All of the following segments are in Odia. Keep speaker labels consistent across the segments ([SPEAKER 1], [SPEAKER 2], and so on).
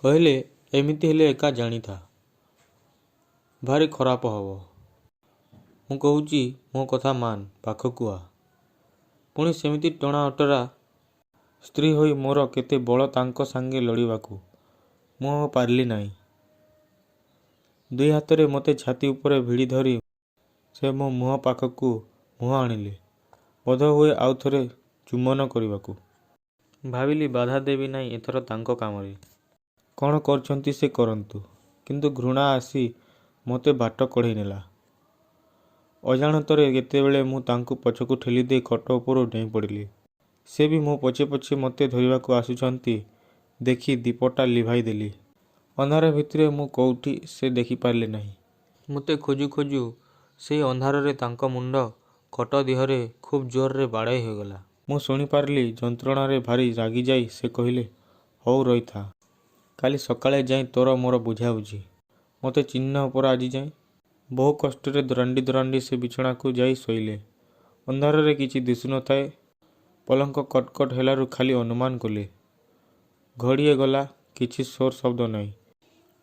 [SPEAKER 1] କହିଲେ ଏମିତି ହେଲେ ଏକା ଜାଣିଥା, ଭାରି ଖରାପ ହବ। ମୁଁ କହୁଛି ମୋ କଥା ମାନ, ପାଖକୁ ଆ। ପୁଣି ସେମିତି ଟଣା ଅଟରା ସ୍ତ୍ରୀ ହୋଇ ମୋର କେତେ ବଳ ତାଙ୍କ ସାଙ୍ଗେ ଲଢ଼ିବାକୁ। ମୁଁ ଆଉ ପାରିଲି ନାହିଁ। ଦୁଇ ହାତରେ ମୋତେ ଛାତି ଉପରେ ଭିଡ଼ି ଧରି ସେ ମୋ ମୁହଁ ପାଖକୁ ମୁହଁ ଆଣିଲେ, ବୋଧହୁଏ ଆଉ ଥରେ ଚୁମ୍ବନ କରିବାକୁ। ଭାବିଲି ବାଧା ଦେବି ନାହିଁ ଏଥର ତାଙ୍କ କାମରେ। କ'ଣ କରୁଛନ୍ତି ସେ କରନ୍ତୁ, କିନ୍ତୁ ଘୃଣା ଆସି ମୋତେ ବାଟ କଢ଼େଇ ନେଲା। ଅଜାଣତରେ କେତେବେଳେ ମୁଁ ତାଙ୍କୁ ପଛକୁ ଠେଲିଦେଇ ଖଟ ଉପରୁ ଡେଇଁ ପଡ଼ିଲି। ସେ ବି ମୋ ପଛେ ପଛେ ମୋତେ ଧରିବାକୁ ଆସୁଛନ୍ତି ଦେଖି ଦୀପଟା ଲିଭାଇ ଦେଲି। ଅନ୍ଧାର ଭିତରେ ମୁଁ କୋଉଠି ସେ ଦେଖିପାରିଲେ ନାହିଁ। ମୋତେ ଖୋଜୁ ଖୋଜୁ ସେଇ ଅନ୍ଧାରରେ ତାଙ୍କ ମୁଣ୍ଡ ଖଟ ଦିହରେ ଖୁବ୍ ଜୋରରେ ବାଡ଼େଇ ହୋଇଗଲା। ମୁଁ ଶୁଣିପାରିଲି ଯନ୍ତ୍ରଣାରେ ଭାରି ରାଗିଯାଇ ସେ କହିଲେ, ହଉ ରହିଥା, କାଲି ସକାଳେ ଯାଇ ତୋର ମୋର ବୁଝାବୁଝି। ମୋତେ ଚିହ୍ନ ପରା ଆଜି ଯାଏଁ। ବହୁ କଷ୍ଟରେ ଦରାଣ୍ଡି ଦରାଣ୍ଡି ସେ ବିଛଣାକୁ ଯାଇ ଶୋଇଲେ। ଅନ୍ଧାରରେ କିଛି ଦିଶୁନଥାଏ। ପଲଙ୍କ କଟକଟ ହେଲାରୁ ଖାଲି ଅନୁମାନ କଲେ। ଘଡ଼ିଏ ଗଲା, କିଛି ସ୍ୱର ଶବ୍ଦ ନାହିଁ।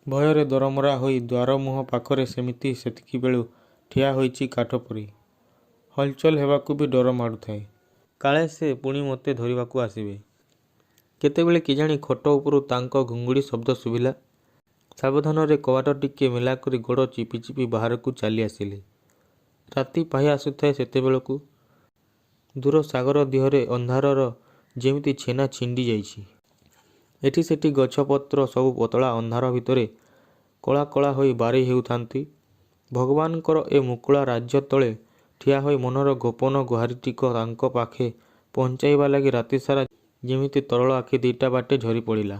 [SPEAKER 1] ଭୟରେ ଦରମରା ହୋଇ ଦ୍ୱାର ମୁହଁ ପାଖରେ ସେମିତି ସେତିକିବେଳୁ ଠିଆ ହୋଇଛି କାଠ ପରି। ହଲଚଲ ହେବାକୁ ବି ଡର ମାଡ଼ୁଥାଏ। କାଳେ ସେ ପୁଣି ମୋତେ ଧରିବାକୁ ଆସିବେ। କେତେବେଳେ କେଜାଣି ଖଟ ଉପରୁ ତାଙ୍କ ଘୁଙ୍ଗୁଡ଼ି ଶବ୍ଦ ଶୁଭିଲା। ସାବଧାନରେ କବାଟ ଟିକେ ମେଲା କରି ଗୋଡ଼ ଚିପି ଚିପି ବାହାରକୁ ଚାଲି ଆସିଲି। ରାତି ପାହି ଆସୁଥାଏ ସେତେବେଳକୁ। ଦୂର ସାଗର ଦିହରେ ଅନ୍ଧାରର ଯେମିତି ଛେନା ଛିଣ୍ଡି ଯାଇଛି। ଏଠି ସେଠି ଗଛପତ୍ର ସବୁ ପତଳା ଅନ୍ଧାର ଭିତରେ କଳା କଳା ହୋଇ ବାରି ହେଉଥାନ୍ତି। ଭଗବାନଙ୍କର ଏ ମୁକୁଳା ରାଜ୍ୟ ତଳେ ଠିଆ ହୋଇ ମନର ଗୋପନ ଗୁହାରିଟିକ ତାଙ୍କ ପାଖେ ପହଞ୍ଚାଇବା ଲାଗି ରାତିସାରା ଯେମିତି ତରଳ ଆଖି ଦିଟା ବାଟେ ଝରି ପଡ଼ିଲା।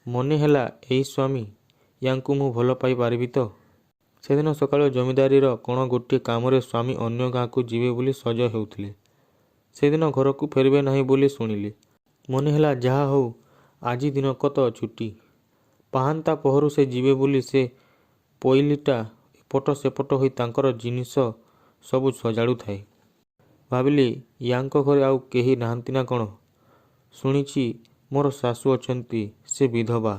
[SPEAKER 1] ମନେ ହେଲା ଏଇ ସ୍ୱାମୀ, ୟାଙ୍କୁ ମୁଁ ଭଲ ପାଇ ପାରିବି ତ? ସେଦିନ ସକାଳୁ ଜମିଦାରୀର କ'ଣ ଗୋଟିଏ କାମରେ ସ୍ୱାମୀ ଅନ୍ୟ ଗାଁକୁ ଯିବେ ବୋଲି ସଜ ହେଉଥିଲେ। ସେଦିନ ଘରକୁ ଫେରିବେ ନାହିଁ ବୋଲି ଶୁଣିଲି। ମନେ ହେଲା ଯାହା ହଉ ଆଜି ଦିନକ ତ ଛୁଟି। ପାହାନ୍ତା ପହରୁ ସେ ଯିବେ ବୋଲି ସେ ପୋଇଲିଟା ଏପଟ ସେପଟ ହୋଇ ତାଙ୍କର ଜିନିଷ ସବୁ ସଜାଡ଼ୁଥାଏ। ଭାବିଲି ୟାଙ୍କ ଘରେ ଆଉ କେହି ନାହାନ୍ତି ନା କ'ଣ? ଶୁଣିଛି ମୋର ଶାଶୁ ଅଛନ୍ତି, ସେ ବିଧବା,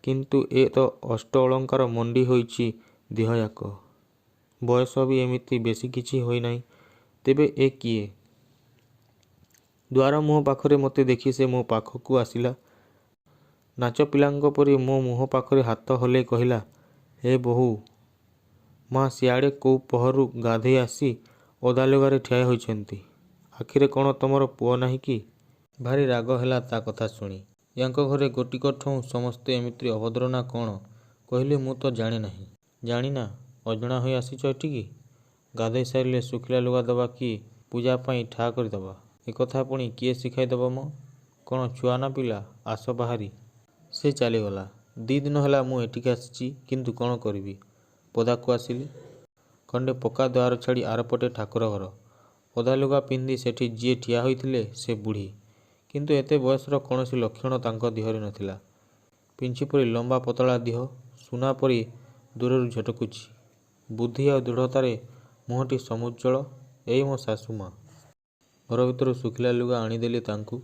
[SPEAKER 1] କିନ୍ତୁ ଏ ତ ଅଷ୍ଟ ଅଳଙ୍କାର ମଣ୍ଡି ହୋଇଛି ଦିହଯାକ। ବୟସ ବି ଏମିତି ବେଶୀ କିଛି ହୋଇନାହିଁ। ତେବେ ଏ କିଏ? ଦ୍ୱାର ମୁହଁ ପାଖରେ ମୋତେ ଦେଖି ସେ ମୋ ପାଖକୁ ଆସିଲା। ନାଚ ପିଲାଙ୍କ ପରି ମୋ ମୁହଁ ପାଖରେ ହାତ ହଲେଇ କହିଲା, ହେ ବୋହୂ, ମା ସିଆଡ଼େ କୋଉ ପହରୁ ଗାଧେଇ ଆସି ଓଦା ଲୁଗାରେ ଠିଆ ହୋଇଛନ୍ତି। ଆଖିରେ କ'ଣ ତମର ପୁଅ ନାହିଁ କି? ଭାରି ରାଗ ହେଲା ତା କଥା ଶୁଣି। ୟାଙ୍କ ଘରେ ଗୋଟିକଠଉଁ ସମସ୍ତେ ଏମିତି ଅଭଦ୍ର ନା କ'ଣ? କହିଲି ମୁଁ ତ ଜାଣେ ନାହିଁ। ଜାଣିନା? ଅଜଣା ହୋଇ ଆସିଛ ଏଠିକି? ଗାଧୋଇ ସାରିଲେ ଶୁଖିଲା ଲୁଗା ଦେବା କି ପୂଜା ପାଇଁ ଠା କରିଦେବା? ଏକଥା ପୁଣି କିଏ ଶିଖାଇ ଦେବ ମ? କ'ଣ ଛୁଆ ନା ପିଲା? ଆସ ବାହାରି। ସେ ଚାଲିଗଲା। 2 ଦିନ ହେଲା ମୁଁ ଏଠିକି ଆସିଛି, କିନ୍ତୁ କ'ଣ କରିବି? ପଦାକୁ ଆସିଲି। ଖଣ୍ଡେ ପକ୍କା ଦ୍ୱାର ଛାଡ଼ି ଆରପଟେ ଠାକୁର ଘର। ଓଦା ଲୁଗା ପିନ୍ଧି ସେଠି ଯିଏ ଠିଆ ହୋଇଥିଲେ ସେ ବୁଢ଼ୀ। କିନ୍ତୁ ଏତେ ବୟସର କୌଣସି ଲକ୍ଷଣ ତାଙ୍କ ଦିହରେ ନଥିଲା। ପିଞ୍ଚି ପରି ଲମ୍ବା ପତଳା ଦିହ, ସୁନା ପରି ଦୂରରୁ ଝଟକୁଛି। ବୁଦ୍ଧି ଆଉ ଦୃଢ଼ତାରେ ମୁହଁଟି ସମୁଜ୍ଜ୍ୱଳ। ଏଇ ମୋ ଶାଶୁ ମା। ଘର ଭିତରୁ ଶୁଖିଲା ଲୁଗା ଆଣିଦେଲି ତାଙ୍କୁ।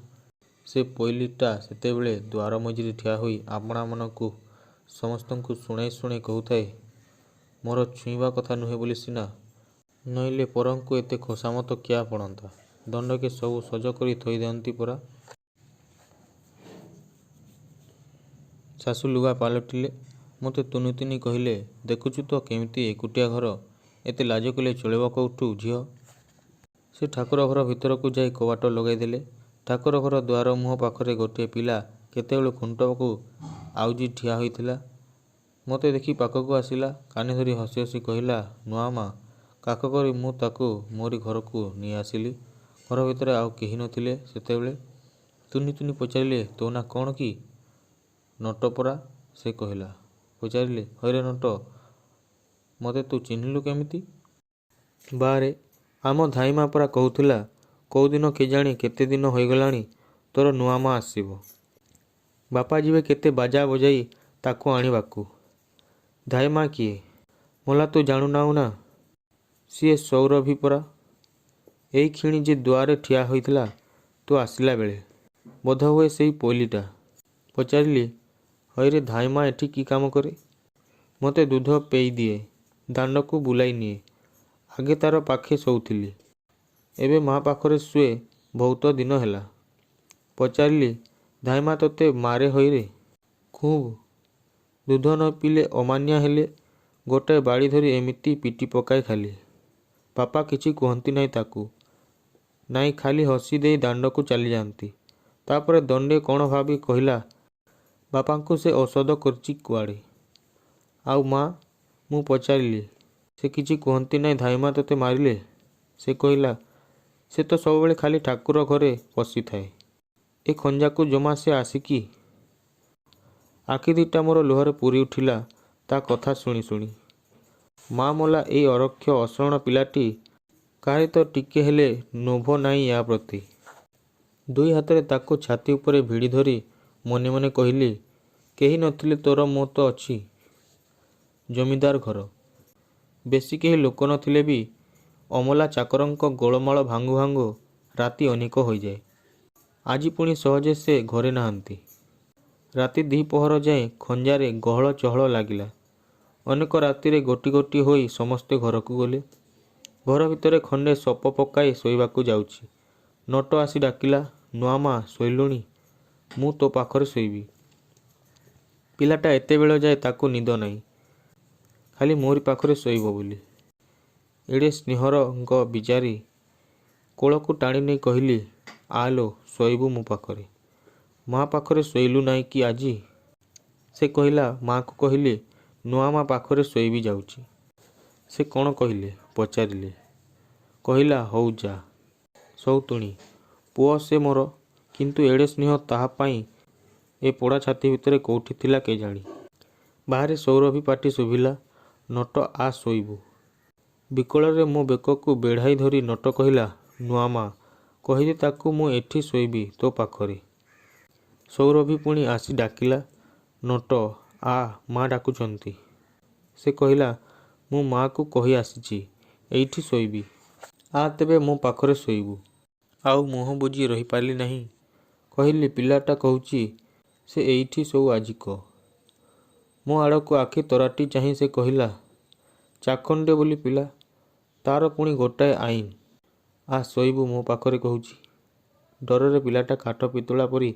[SPEAKER 1] ସେ ପୋଇଲିଟା ସେତେବେଳେ ଦ୍ୱାର ମଝିରେ ଠିଆ ହୋଇ ଆପଣା ମନକୁ ସମସ୍ତଙ୍କୁ ଶୁଣାଇ ଶୁଣାଇ କହୁଥାଏ, ମୋର ଛୁଇଁବା କଥା ନୁହେଁ ବୋଲି ସିନା, ନଇଲେ ପରଙ୍କୁ ଏତେ ଖୋସାମତ କିଆ ପଡ଼ନ୍ତା? ଦଣ୍ଡକେ ସବୁ ସଜ କରି ଥୋଇ ଦିଅନ୍ତି ପରା। ଶାଶୁ ଲୁଗା ପାଲଟିଲେ। ମୋତେ ତୁନି ତୁନି କହିଲେ, ଦେଖୁଛୁ ତ କେମିତି ଏକୁଟିଆ ଘର, ଏତେ ଲାଜ କଲେ ଚଳିବ କୋଉଠୁ ଝିଅ? ସେ ଠାକୁର ଘର ଭିତରକୁ ଯାଇ କବାଟ ଲଗାଇଦେଲେ। ଠାକୁର ଘର ଦ୍ୱାର ମୁହଁ ପାଖରେ ଗୋଟିଏ ପିଲା କେତେବେଳୁ ଖୁଣ୍ଟକୁ ଆଉଜି ଠିଆ ହୋଇଥିଲା। ମୋତେ ଦେଖି ପାଖକୁ ଆସିଲା। କାନି ଧରି ହସି ହସି କହିଲା, ନୂଆ ମା। କାଖ କରି ମୁଁ ତାକୁ ମୋରି ଘରକୁ ନେଇ ଆସିଲି। ଘର ଭିତରେ ଆଉ କେହି ନଥିଲେ ସେତେବେଳେ। ତୁନି ତୁନି ପଚାରିଲେ, ତୋ ନାଁ କ'ଣ କି? ନଟ ପରା, ସେ କହିଲା। ପଚାରିଲେ, ହଇରେ ନଟ, ମୋତେ ତୁ ଚିହ୍ନିଲୁ କେମିତି? ବାରେ, ଆମ ଧାଇମା ପରା କହୁଥିଲା, କୋଉଦିନ କେଜାଣି କେତେ ଦିନ ହୋଇଗଲାଣି ତୋର ନୂଆ ମା ଆସିବ। ବାପା ଯିବେ କେତେ ବାଜା ବଜାଇ ତାକୁ ଆଣିବାକୁ। ଧାଇମା କିଏ? ମଲା ତୁ ଜାଣୁନାଉ ନା? ସିଏ ସୌରଭୀ ପରା। ଏଇକ୍ଷଣି ଯେ ଦୁଆରେ ଠିଆ ହୋଇଥିଲା ତୁ ଆସିଲା ବେଳେ। ବୋଧହୁଏ ସେଇ ପୋଇଲିଟା। ପଚାରିଲି, ହଇରେ ଧାଇମା ଏଠି କି କାମ କରେ? ମୋତେ ଦୁଧ ପେଇ ଦିଏ, ଦାଣ୍ଡକୁ ବୁଲାଇ ନିଏ। ଆଗେ ତାର ପାଖେ ଶୋଉଥିଲି, ଏବେ ମା ପାଖରେ ଶୁଏ ବହୁତ ଦିନ ହେଲା। ପଚାରିଲି, ଧାଇମା ତୋତେ ମାରେ ହଇରେ? ଖୁବ୍। ଦୁଧ ନ ପିଇଲେ ଅମାନିଆ ହେଲେ ଗୋଟାଏ ବାଡ଼ି ଧରି ଏମିତି ପିଟି ପକାଏ ଖାଲି। ବାପା କିଛି କୁହନ୍ତି ନାହିଁ ତାକୁ, ନାଇଁ ଖାଲି ହସି ଦେଇ ଦାଣ୍ଡକୁ ଚାଲିଯାଆନ୍ତି। ତାପରେ ଦଣ୍ଡେ କ'ଣ ଭାବି କହିଲା, ବାପାଙ୍କୁ ସେ ଔଷଧ କରିଛି କୁଆଡ଼େ। ଆଉ ମା? ମୁଁ ପଚାରିଲି। ସେ କିଛି କୁହନ୍ତି ନାହିଁ ଧାଇମା ତୋତେ ମାରିଲେ? ସେ କହିଲା, ସେ ତ ସବୁବେଳେ ଖାଲି ଠାକୁର ଘରେ ପଶିଥାଏ, ଏ ଖଞ୍ଜାକୁ ଜମା ସେ ଆସି କି? ଆଖି ଦିଟା ମୋର ଲୁହରେ ପୂରି ଉଠିଲା ତା କଥା ଶୁଣି ଶୁଣି। ମା ମଲା ଏଇ ଅରକ୍ଷ ଅସରଣ ପିଲାଟି, କାହାରି ତ ଟିକେ ହେଲେ ଲୋଭ ନାହିଁ ୟା ପ୍ରତି। ଦୁଇ ହାତରେ ତାକୁ ଛାତି ଉପରେ ଭିଡ଼ି ଧରି ମନେ ମନେ କହିଲି, କେହି ନଥିଲେ ତୋର ମୋ ତ ଅଛି। ଜମିଦାର ଘର। ବେଶୀ କେହି ଲୋକ ନଥିଲେ ବି ଅମଲା ଚାକରଙ୍କ ଗୋଳମାଳ ଭାଙ୍ଗୁ ଭାଙ୍ଗୁ ରାତି ଅନେକ ହୋଇଯାଏ। ଆଜି ପୁଣି ସହଜେ ସେ ଘରେ ନାହାନ୍ତି। ରାତି ଦ୍ୱିପହର ଯାଏଁ ଖଞ୍ଜାରେ ଗହଳ ଚହଳ ଲାଗିଲା। ଅନେକ ରାତିରେ ଗୋଟି ଗୋଟି ହୋଇ ସମସ୍ତେ ଘରକୁ ଗଲେ। ଘର ଭିତରେ ଖଣ୍ଡେ ସପ ପକାଇ ଶୋଇବାକୁ ଯାଉଛି। ନଟ ଆସି ଡାକିଲା, ନୂଆମା ଶୋଇଲୁଣି? ମୁଁ ତୋ ପାଖରେ ଶୋଇବି। ପିଲାଟା ଏତେବେଳ ଯାଏ ତାକୁ ନିଦ ନାହିଁ, ଖାଲି ମୋରି ପାଖରେ ଶୋଇବ ବୋଲି। ଏଡ଼େ ସ୍ନେହର ବିଚାରୀ। କୋଳକୁ ଟାଣି ନେଇ କହିଲି, ଆଲୋ ଶୋଇବୁ ମୋ ପାଖରେ। ମା ପାଖରେ ଶୋଇଲୁ ନାହିଁ କି ଆଜି? ସେ କହିଲା, ମାକୁ କହିଲି, ନୂଆମା ପାଖରେ ଶୋଇବି ଯାଉଛି। ସେ କ'ଣ କହିଲେ ପଚାରିଲି। କହିଲା, ହଉ ଯା। ସଉତୁଣୀ ପୁଅ ସେ ମୋର, କିନ୍ତୁ ଏଡ଼େ ସ୍ନେହ ତାହା ପାଇଁ ଏ ପୋଡ଼ା ଛାତି ଭିତରେ କୋଉଠି ଥିଲା କେଜାଣି। ବାହାରେ ସୌରଭୀ ପାଟି ଶୁଭିଲା, ନଟ ଆ ଶୋଇବୁ। ବିକଳରେ ମୋ ବେକକୁ ବେଢ଼ାଇ ଧରି ନଟ କହିଲା, ନୂଆମା କହିଦେ ତାକୁ ମୁଁ ଏଠି ଶୋଇବି ତୋ ପାଖରେ। ସୌରଭୀ ପୁଣି ଆସି ଡାକିଲା, ନଟ ଆ ମା ଡାକୁଛନ୍ତି। ସେ କହିଲା, ମୁଁ ମାକୁ କହି ଆସିଛି ଏଇଠି ଶୋଇବି, ଆ ତେବେ ମୋ ପାଖରେ ଶୋଇବୁ। ଆଉ ମୁହଁ ବୁଜି ରହିପାରିଲି ନାହିଁ। କହିଲି, ପିଲାଟା କହୁଛି ସେ ଏଇଠି ଶୋଉ ଆଜିକ। ମୋ ଆଡ଼କୁ ଆଖି ତରାଟି ଚାହିଁ ସେ କହିଲା, ଚାଖଣ୍ଡେ ବୋଲି ପିଲା, ତାର ପୁଣି ଗୋଟାଏ ଆଇନ। ଆ ଶୋଇବୁ ମୋ ପାଖରେ କହୁଛି। ଡରରେ ପିଲାଟା କାଠ ପିତୁଳା ପରି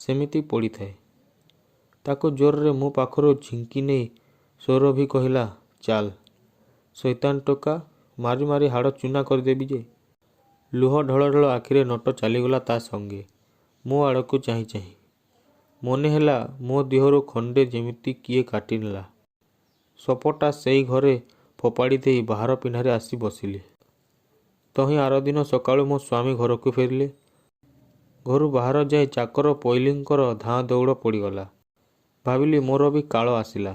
[SPEAKER 1] ସେମିତି ପଡ଼ିଥାଏ। ତାକୁ ଜୋରରେ ମୋ ପାଖରୁ ଝିଙ୍କି ନେଇ ସୌରଭୀ କହିଲା, ଚାଲ। ଶୈତାନ ଟୋକା, ମାରି ମାରି ହାଡ଼ ଚୂନା କରିଦେବି ଯେ। ଲୁହ ଢଳ ଢଳ ଆଖିରେ ନଟ ଚାଲିଗଲା ତା ସଙ୍ଗେ। ମୋ ଆଡ଼କୁ ଚାହିଁ ଚାହିଁ। ମନେ ହେଲା ମୋ ଦେହରୁ ଖଣ୍ଡେ ଯେମିତି କିଏ କାଟି ନେଲା। ସପଟା ସେଇ ଘରେ ଫୋପାଡ଼ି ଦେଇ ବାହାର ପିଣ୍ଡାରେ ଆସି ବସିଲି। ତହିଁ ଆରଦିନ ସକାଳୁ ମୋ ସ୍ୱାମୀ ଘରକୁ ଫେରିଲେ। ଘରୁ ବାହାର ଯାଇ ଚାକର ପୋଇଲିଙ୍କର ଧାଁ ଦଉଡ଼ ପଡ଼ିଗଲା। ଭାବିଲି ମୋର ବି କାଳ ଆସିଲା।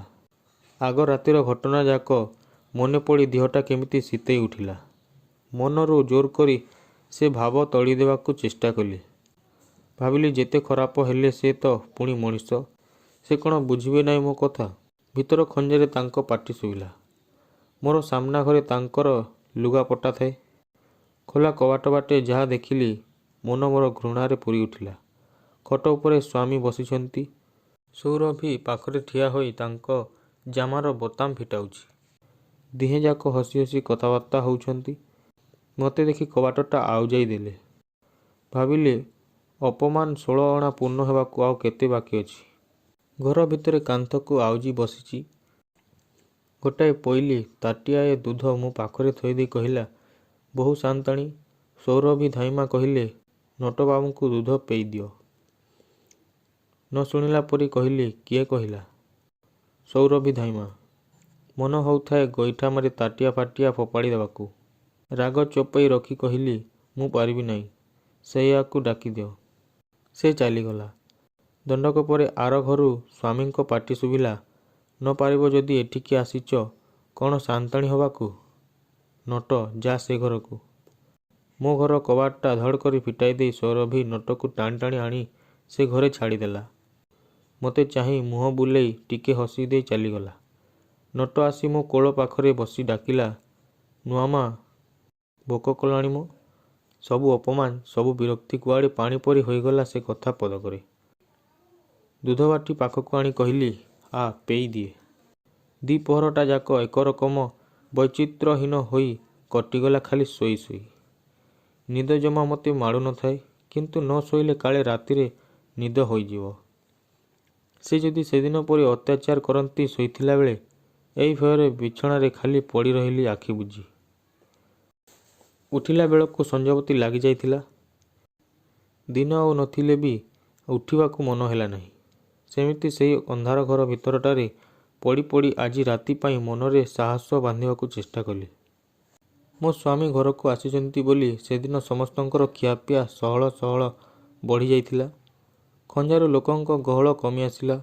[SPEAKER 1] ଆଗ ରାତିର ଘଟଣା ଯାକ ମନେ ପଡ଼ି ଦେହଟା କେମିତି ଶୀତେଇ ଉଠିଲା। ମନରୁ ଜୋର କରି ସେ ଭାବ ତଡ଼ି ଦେବାକୁ ଚେଷ୍ଟା କଲି। ଭାବିଲି ଯେତେ ଖରାପ ହେଲେ ସେ ତ ପୁଣି ମଣିଷ, ସେ କ'ଣ ବୁଝିବେ ନାହିଁ ମୋ କଥା। ଭିତର ଖଞ୍ଜାରେ ତାଙ୍କ ପାଟି ଶୁଭିଲା। ମୋର ସାମ୍ନା ଘରେ ତାଙ୍କର ଲୁଗାପଟା ଥାଏ। ଖୋଲା କବାଟ ବାଟେ ଯାହା ଦେଖିଲି, ମନ ମୋର ଘୃଣାରେ ପୂରି ଉଠିଲା। ଖଟ ଉପରେ ସ୍ୱାମୀ ବସିଛନ୍ତି। ସୌରଭୀ ପାଖରେ ଠିଆ ହୋଇ ତାଙ୍କ ଜାମାର ବୋତାମ ଫିଟାଉଛି। ଦିହେଁ ଯାକ ହସି ହସି କଥାବାର୍ତ୍ତା ହେଉଛନ୍ତି। ମୋତେ ଦେଖି କବାଟଟା ଆଉଜାଇ ଦେଲେ। ଭାବିଲି, ଅପମାନ 16 ଅଣା ପୂର୍ଣ୍ଣ ହେବାକୁ ଆଉ କେତେ ବାକି ଅଛି। ଘର ଭିତରେ କାନ୍ଥକୁ ଆଉଜି ବସିଛି। ଗୋଟାଏ ପୋଇଲି ତାଟିଆଏ ଦୁଧ ମୋ ପାଖରେ ଥୋଇଦେଇ କହିଲା, ବୋହୂ ସାନ୍ତାଣୀ। ସୌରଭୀ ଧାଇମା କହିଲେ, ନଟବାବୁଙ୍କୁ ଦୁଧ ପେଇ ଦିଅ। ନ ଶୁଣିଲା ପରି କହିଲି, କିଏ କହିଲା? ସୌରଭୀ ଧାଇମା। ମନ ହଉଥାଏ ଗୋଇଠା ମାରି ତାଟିଆ ଫାଟିଆ ଫୋପାଡ଼ି ଦେବାକୁ। ରାଗ ଚପେଇ ରଖି କହିଲି, ମୁଁ ପାରିବି ନାହିଁ, ସେଇଆକୁ ଡାକିଦିଅ। ସେ ଚାଲିଗଲା। ଦଣ୍ଡକ ପରେ ଆର ଘରୁ ସ୍ୱାମୀଙ୍କ ପାଟି ଶୁଭିଲା, ନ ପାରିବ ଯଦି ଏଠିକି ଆସିଛ କ'ଣ ସାନ୍ତାଣୀ ହବାକୁ? ନଟ ଯା ସେ ଘରକୁ। ମୋ ଘର କବାଟଟା ଧଡ଼ କରି ଫିଟାଇ ଦେଇ ସୌରଭୀ ନଟକୁ ଟାଣି ଟାଣି ଆଣି ସେ ଘରେ ଛାଡ଼ିଦେଲା। ମୋତେ ଚାହିଁ ମୁହଁ ବୁଲେଇ ଟିକେ ହସି ଦେଇ ଚାଲିଗଲା। ନଟ ଆସି ମୋ କୋଳ ପାଖରେ ବସି ଡାକିଲା, ନୂଆମା ଭୋକ କଲାଣି ମ। ସବୁ ଅପମାନ, ସବୁ ବିରକ୍ତି କୁଆଡ଼େ ପାଣି ପରି ହୋଇଗଲା ସେ କଥା ପଦକରେ। ଦୁଧବାଟି ପାଖକୁ ଆଣି କହିଲି, ଆ ପେଇ ଦିଏ। ଦିପହରଟା ଯାକ ଏକରକମ ବୈଚିତ୍ର୍ୟହୀନ ହୋଇ କଟିଗଲା ଖାଲି ଶୋଇ ଶୋଇ। ନିଦ ଜମା ମୋତେ ମାଡ଼ୁ ନଥାଏ, କିନ୍ତୁ ନ ଶୋଇଲେ କାଳେ ରାତିରେ ନିଦ ହୋଇଯିବ। ସେ ଯଦି ସେଦିନ ପରି ଅତ୍ୟାଚାର କରନ୍ତି ଶୋଇଥିଲା ବେଳେ, ଏଇ ଭୟରେ ବିଛଣାରେ ଖାଲି ପଡ଼ି ରହିଲି ଆଖି ବୁଜି। ଉଠିଲା ବେଳକୁ ସଞ୍ଜବତୀ ଲାଗିଯାଇଥିଲା। ଦିନ ଆଉ ନଥିଲେ ବି ଉଠିବାକୁ ମନ ହେଲା ନାହିଁ। ସେମିତି ସେଇ ଅନ୍ଧାର ଘର ଭିତରଟାରେ ପଡ଼ି ପଡ଼ି ଆଜି ରାତି ପାଇଁ ମନରେ ସାହସ ବାନ୍ଧିବାକୁ ଚେଷ୍ଟା କଲି। ମୋ ସ୍ୱାମୀ ଘରକୁ ଆସିଛନ୍ତି ବୋଲି ସେଦିନ ସମସ୍ତଙ୍କର ଖିଆପିଆ ସହଳ ସହଳ ବଢ଼ିଯାଇଥିଲା। ଖଞ୍ଜାରୁ ଲୋକଙ୍କ ଗହଳ କମି ଆସିଲା।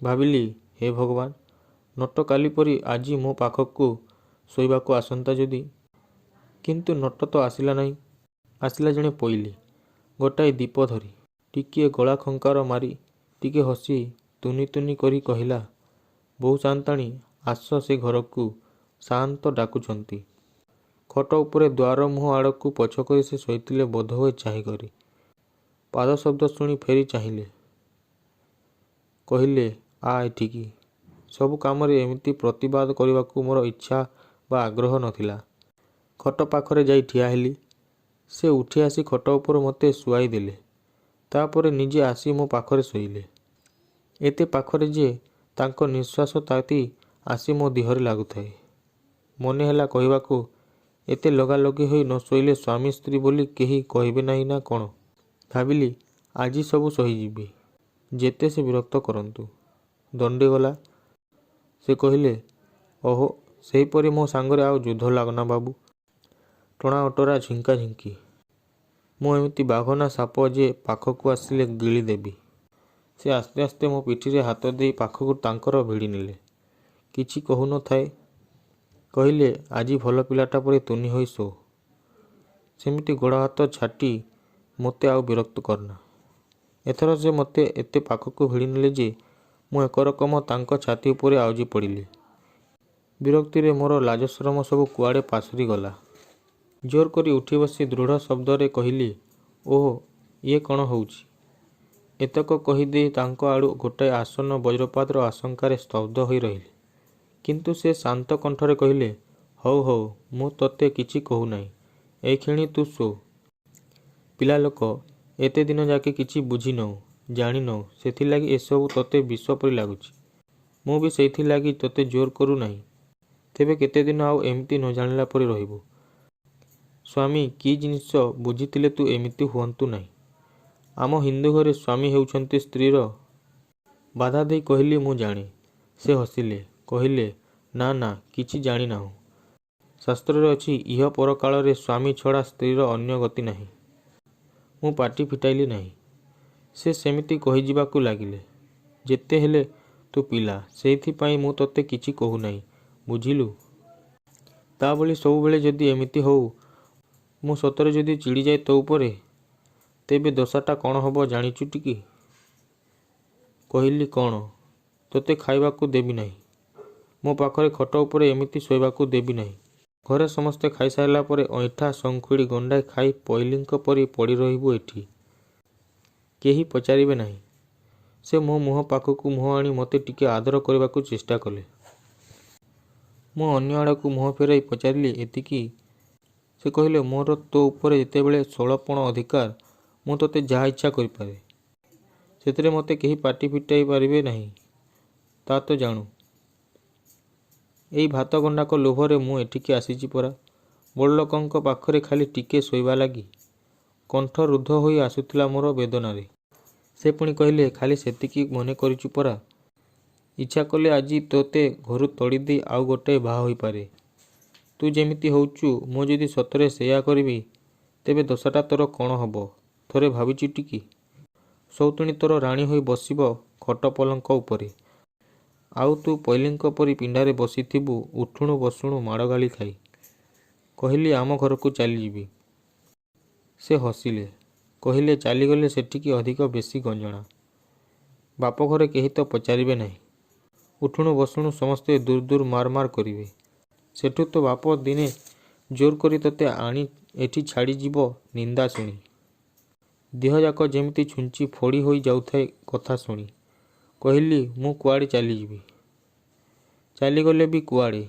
[SPEAKER 1] ଭାବିଲି, ହେ ଭଗବାନ, ନଟ କାଲି ପରି ଆଜି ମୋ ପାଖକୁ ଶୋଇବାକୁ ଆସନ୍ତା ଯଦି। କିନ୍ତୁ ନଟ ତ ଆସିଲା ନାହିଁ। ଆସିଲା ଜଣେ ପୋଇଲୀ, ଗୋଟାଏ ଦୀପ ଧରି। ଟିକିଏ ଗଳା ଖଙ୍କାର ମାରି, ଟିକେ ହସି ତୁନି ତୁନି କରି କହିଲା, ବୋହୂ ସାନ୍ତାଣୀ, ଆସ ସେ ଘରକୁ, ସାଆନ୍ତ ଡାକୁଛନ୍ତି। ଖଟ ଉପରେ ଦ୍ୱାର ମୁହଁ ଆଡ଼କୁ ପଛ କରି ସେ ଶୋଇଥିଲେ ବୋଧହୁଏ ଚାହିଁକରି। ପାଦ ଶବ୍ଦ ଶୁଣି ଫେରି ଚାହିଁଲେ। କହିଲେ, ଆ ଏଠିକି। ସବୁ କାମରେ ଏମିତି ପ୍ରତିବାଦ କରିବାକୁ ମୋର ଇଚ୍ଛା ବା ଆଗ୍ରହ ନଥିଲା। ଖଟ ପାଖରେ ଯାଇ ଠିଆ ହେଲି। ସେ ଉଠି ଆସି ଖଟ ଉପରୁ ମୋତେ ଶୁଆଇ ଦେଲେ। ତାପରେ ନିଜେ ଆସି ମୋ ପାଖରେ ଶୋଇଲେ। ଏତେ ପାଖରେ ଯେ ତାଙ୍କ ନିଶ୍ୱାସ ତାତି ଆସି ମୋ ଦିହରେ ଲାଗୁଥାଏ। ମନେ ହେଲା କହିବାକୁ, ଏତେ ଲଗାଲଗି ହୋଇ ନ ଶୋଇଲେ ସ୍ୱାମୀ ସ୍ତ୍ରୀ ବୋଲି କେହି କହିବେ ନାହିଁ ନା କ'ଣ? ଭାବିଲି, ଆଜି ସବୁ ସହିଯିବି, ଯେତେ ସେ ବିରକ୍ତ କରନ୍ତୁ। ଦଣ୍ଡେ ଗଲା। ସେ କହିଲେ, ଓହୋ, ସେହିପରି ମୋ ସାଙ୍ଗରେ ଆଉ ଯୁଦ୍ଧ ଲାଗନା ବାବୁ। ଟଣା ଓଟରା ଝିଙ୍କା ଝିଙ୍କି। ମୁଁ ଏମିତି ବାଘ ନା ସାପ ଯେ ପାଖକୁ ଆସିଲେ ଗିଳିଦେବି। ସେ ଆସ୍ତେ ଆସ୍ତେ ମୋ ପିଠିରେ ହାତ ଦେଇ ପାଖକୁ ତାଙ୍କର ଭିଡ଼ି ନେଲେ। କିଛି କହୁ ନ ଥାଏ କହିଲେ, ଆଜି ଭଲ ପିଲାଟା ପରି ତୁନି ହୋଇ ଶୋ। ସେମିତି ଗୋଡ଼ ହାତ ଛାଟି ମୋତେ ଆଉ ବିରକ୍ତ କରନା। ଏଥର ସେ ମୋତେ ଏତେ ପାଖକୁ ଭିଡ଼ି ନେଲେ ଯେ ମୁଁ ଏକରକମ ତାଙ୍କ ଛାତି ଉପରେ ଆଉଜି ପଡ଼ିଲି। ବିରକ୍ତିରେ ମୋର ଲାଜସରମ ସବୁ କୁଆଡ଼େ ପାସୋରି ଗଲା। ଜୋର କରି ଉଠି ବସି ଦୃଢ଼ ଶବ୍ଦରେ କହିଲି, ଓଃ, ଇଏ କ'ଣ ହେଉଛି? ଏତକ କହିଦେଇ ତାଙ୍କ ଆଡ଼ୁ ଗୋଟାଏ ଆସନ୍ନ ବଜ୍ରପାତର ଆଶଙ୍କାରେ ସ୍ତବ୍ଧ ହୋଇ ରହିଲି। କିନ୍ତୁ ସେ ଶାନ୍ତ କଣ୍ଠରେ କହିଲେ, ହଉ ହଉ, ମୁଁ ତୋତେ କିଛି କହୁନାହିଁ, ଏଇକ୍ଷଣି ତୁ ଶୋ। ପିଲାଲୋକ, ଏତେ ଦିନ ଯାକେ କିଛି ବୁଝିନଉ, ଜାଣିନଉ, ସେଥିଲାଗି ଏସବୁ ତୋତେ ବିଷ ପରି ଲାଗୁଛି। ମୁଁ ବି ସେଇଥିଲାଗି ତୋତେ ଜୋର କରୁ ନାହିଁ। ତେବେ କେତେଦିନ ଆଉ ଏମିତି ନ ଜାଣିଲା ପରି ରହିବୁ? ସ୍ୱାମୀ କି ଜିନିଷ ବୁଝିଥିଲେ ତୁ ଏମିତି ହୁଅନ୍ତୁ ନାହିଁ। ଆମ ହିନ୍ଦୁ ଘରେ ସ୍ୱାମୀ ହେଉଛନ୍ତି ସ୍ତ୍ରୀର। ବାଧା ଦେଇ କହିଲି, ମୁଁ ଜାଣେ। ସେ ହସିଲେ। କହିଲେ, ନା ନା, କିଛି ଜାଣିନାହୁଁ। ଶାସ୍ତ୍ରରେ ଅଛି, ଇହ ପରକାଳରେ ସ୍ୱାମୀ ଛଡ଼ା ସ୍ତ୍ରୀର ଅନ୍ୟ ଗତି ନାହିଁ। ମୁଁ ପାଟି ଫିଟାଇଲି ନାହିଁ। ସେ ସେମିତି କହିଯିବାକୁ ଲାଗିଲେ, ଯେତେ ହେଲେ ତୁ ପିଲା, ସେଇଥିପାଇଁ ମୁଁ ତୋତେ କିଛି କହୁନାହିଁ, ବୁଝିଲୁ? ତା ବୋଲି ସବୁବେଳେ ଯଦି ଏମିତି ହଉ, ମୁଁ ସତରେ ଯଦି ଚିଡ଼ିଯାଏ ତୋ ଉପରେ, ତେବେ ଦଶାଟା କ'ଣ ହେବ ଜାଣିଛୁ ଟିକି? କହିଲି, କ'ଣ? ତୋତେ ଖାଇବାକୁ ଦେବି ନାହିଁ। ମୋ ପାଖରେ ଖଟ ଉପରେ ଏମିତି ଶୋଇବାକୁ ଦେବି ନାହିଁ। ଘରେ ସମସ୍ତେ ଖାଇସାରିଲା ପରେ ଅଇଁଠା ଶଙ୍ଖୁଡ଼ି ଗଣ୍ଡାଏ ଖାଇ ପୋଇଲୀଙ୍କ ପରି ପଡ଼ି ରହିବୁ ଏଠି। କେହି ପଚାରିବେ ନାହିଁ। ସେ ମୋ ମୁହଁ ପାଖକୁ ମୁହଁ ଆଣି ମୋତେ ଟିକେ ଆଦର କରିବାକୁ ଚେଷ୍ଟା କଲେ। ମୁଁ ଅନ୍ୟ ଆଡ଼କୁ ମୁହଁ ଫେରାଇ ପଚାରିଲି, ଏତିକି? ସେ କହିଲେ, ମୋର ତୋ ଉପରେ ଯେତେବେଳେ 16ପଣ ଅଧିକାର, ମୁଁ ତୋତେ ଯାହା ଇଚ୍ଛା କରିପାରେ। ସେଥିରେ ମୋତେ କେହି ପାଟି ଫିଟାଇ ପାରିବେ ନାହିଁ, ତା ତ ଜାଣୁ। ଏଇ ଭାତ ଗଣ୍ଡାକ ଲୋଭରେ ମୁଁ ଏଠିକି ଆସିଛି ପରା, ବଡ଼ଲୋକଙ୍କ ପାଖରେ ଖାଲି ଟିକେ ଶୋଇବା ଲାଗି। କଣ୍ଠ ରୁଦ୍ଧ ହୋଇ ଆସୁଥିଲା ମୋର ବେଦନାରେ। ସେ ପୁଣି କହିଲେ, ଖାଲି ସେତିକି ମନେ କରିଛୁ ପରା। ଇଚ୍ଛା କଲେ ଆଜି ତୋତେ ଘରୁ ତଡ଼ିଦେଇ ଆଉ ଗୋଟାଏ ବାହା ହୋଇପାରେ। ତୁ ଯେମିତି ହଉଛୁ, ମୁଁ ଯଦି ସତରେ ସେଇଆ କରିବି, ତେବେ ଦଶାଟା ତୋର କ'ଣ ହେବ, ଥରେ ଭାବିଛୁ ଟିକି? ସଉତୁଣୀ ତୋର ରାଣୀ ହୋଇ ବସିବ ଖଟ ପଲଙ୍କ ଉପରେ, ଆଉ ତୁ ପୋଇଲୀଙ୍କ ପରି ପିଣ୍ଡାରେ ବସିଥିବୁ ଉଠୁଣୁ ବସୁଣୁ ମାଡ଼ଗାଳି ଖାଇ। କହିଲି, ଆମ ଘରକୁ ଚାଲିଯିବି। ସେ ହସିଲେ। କହିଲେ, ଚାଲିଗଲେ ସେଠିକି ଅଧିକ ବେଶୀ ଗଞ୍ଜଣା। ବାପଘରେ କେହି ତ ପଚାରିବେ ନାହିଁ। ଉଠୁଣୁ ବସୁଣୁ ସମସ୍ତେ ଦୂର ଦୂର ମାର ମାର କରିବେ। ସେଠୁ ତୋ ବାପ ଦିନେ ଜୋର କରି ତୋତେ ଆଣି ଏଠି ଛାଡ଼ିଯିବ ନିନ୍ଦା ଶୁଣି। ଦେହଯାକ ଯେମିତି ଛୁଞ୍ଚି ଫୋଡ଼ି ହୋଇ ଯାଉଥାଏ କଥା ଶୁଣି। କହିଲି ମୁଁ କୁଆଡ଼େ ଚାଲିଯିବି? ଚାଲିଗଲେ ବି କୁଆଡ଼େ?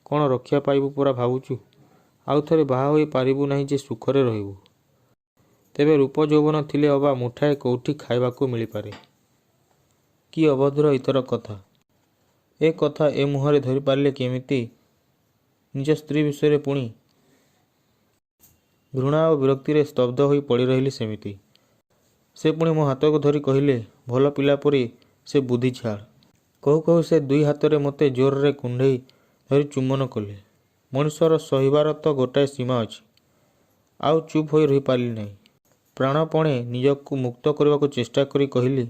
[SPEAKER 1] କ'ଣ ରକ୍ଷା ପାଇବୁ ପରା ଭାବୁଛୁ? ଆଉ ଥରେ ବାହା ହୋଇ ପାରିବୁ ନାହିଁ ଯେ ସୁଖରେ ରହିବୁ। ତେବେ ରୂପ ଯୌବନ ଥିଲେ ଅବା ମୁଠାଏ କେଉଁଠି ଖାଇବାକୁ ମିଳିପାରେ। କି ଅଭଦ୍ର ଇତର କଥା! ଏ କଥା ଏ ମୁହଁରେ ଧରିପାରିଲେ କେମିତି? ନିଜ ସ୍ତ୍ରୀ ବିଷୟରେ ପୁଣି? ଘୃଣା ଓ ବିରକ୍ତିରେ ସ୍ତବ୍ଧ ହୋଇ ପଡ଼ି ରହିଲି ସେମିତି। ସେ ପୁଣି ମୋ ହାତକୁ ଧରି କହିଲେ, ଭଲ ପିଲା ପରି ସେ ବୁଦ୍ଧି ଛାଡ଼। କହୁ କହୁ ସେ ଦୁଇ ହାତରେ ମୋତେ ଜୋରରେ କୁଣ୍ଢେଇ ଧରି ଚୁମ୍ବନ କଲେ। ମଣିଷର ସହିବାର ତ ଗୋଟାଏ ସୀମା ଅଛି। ଆଉ ଚୁପ୍ ହୋଇ ରହିପାରିଲି ନାହିଁ। ପ୍ରାଣପଣେ ନିଜକୁ ମୁକ୍ତ କରିବାକୁ ଚେଷ୍ଟା କରି କହିଲି,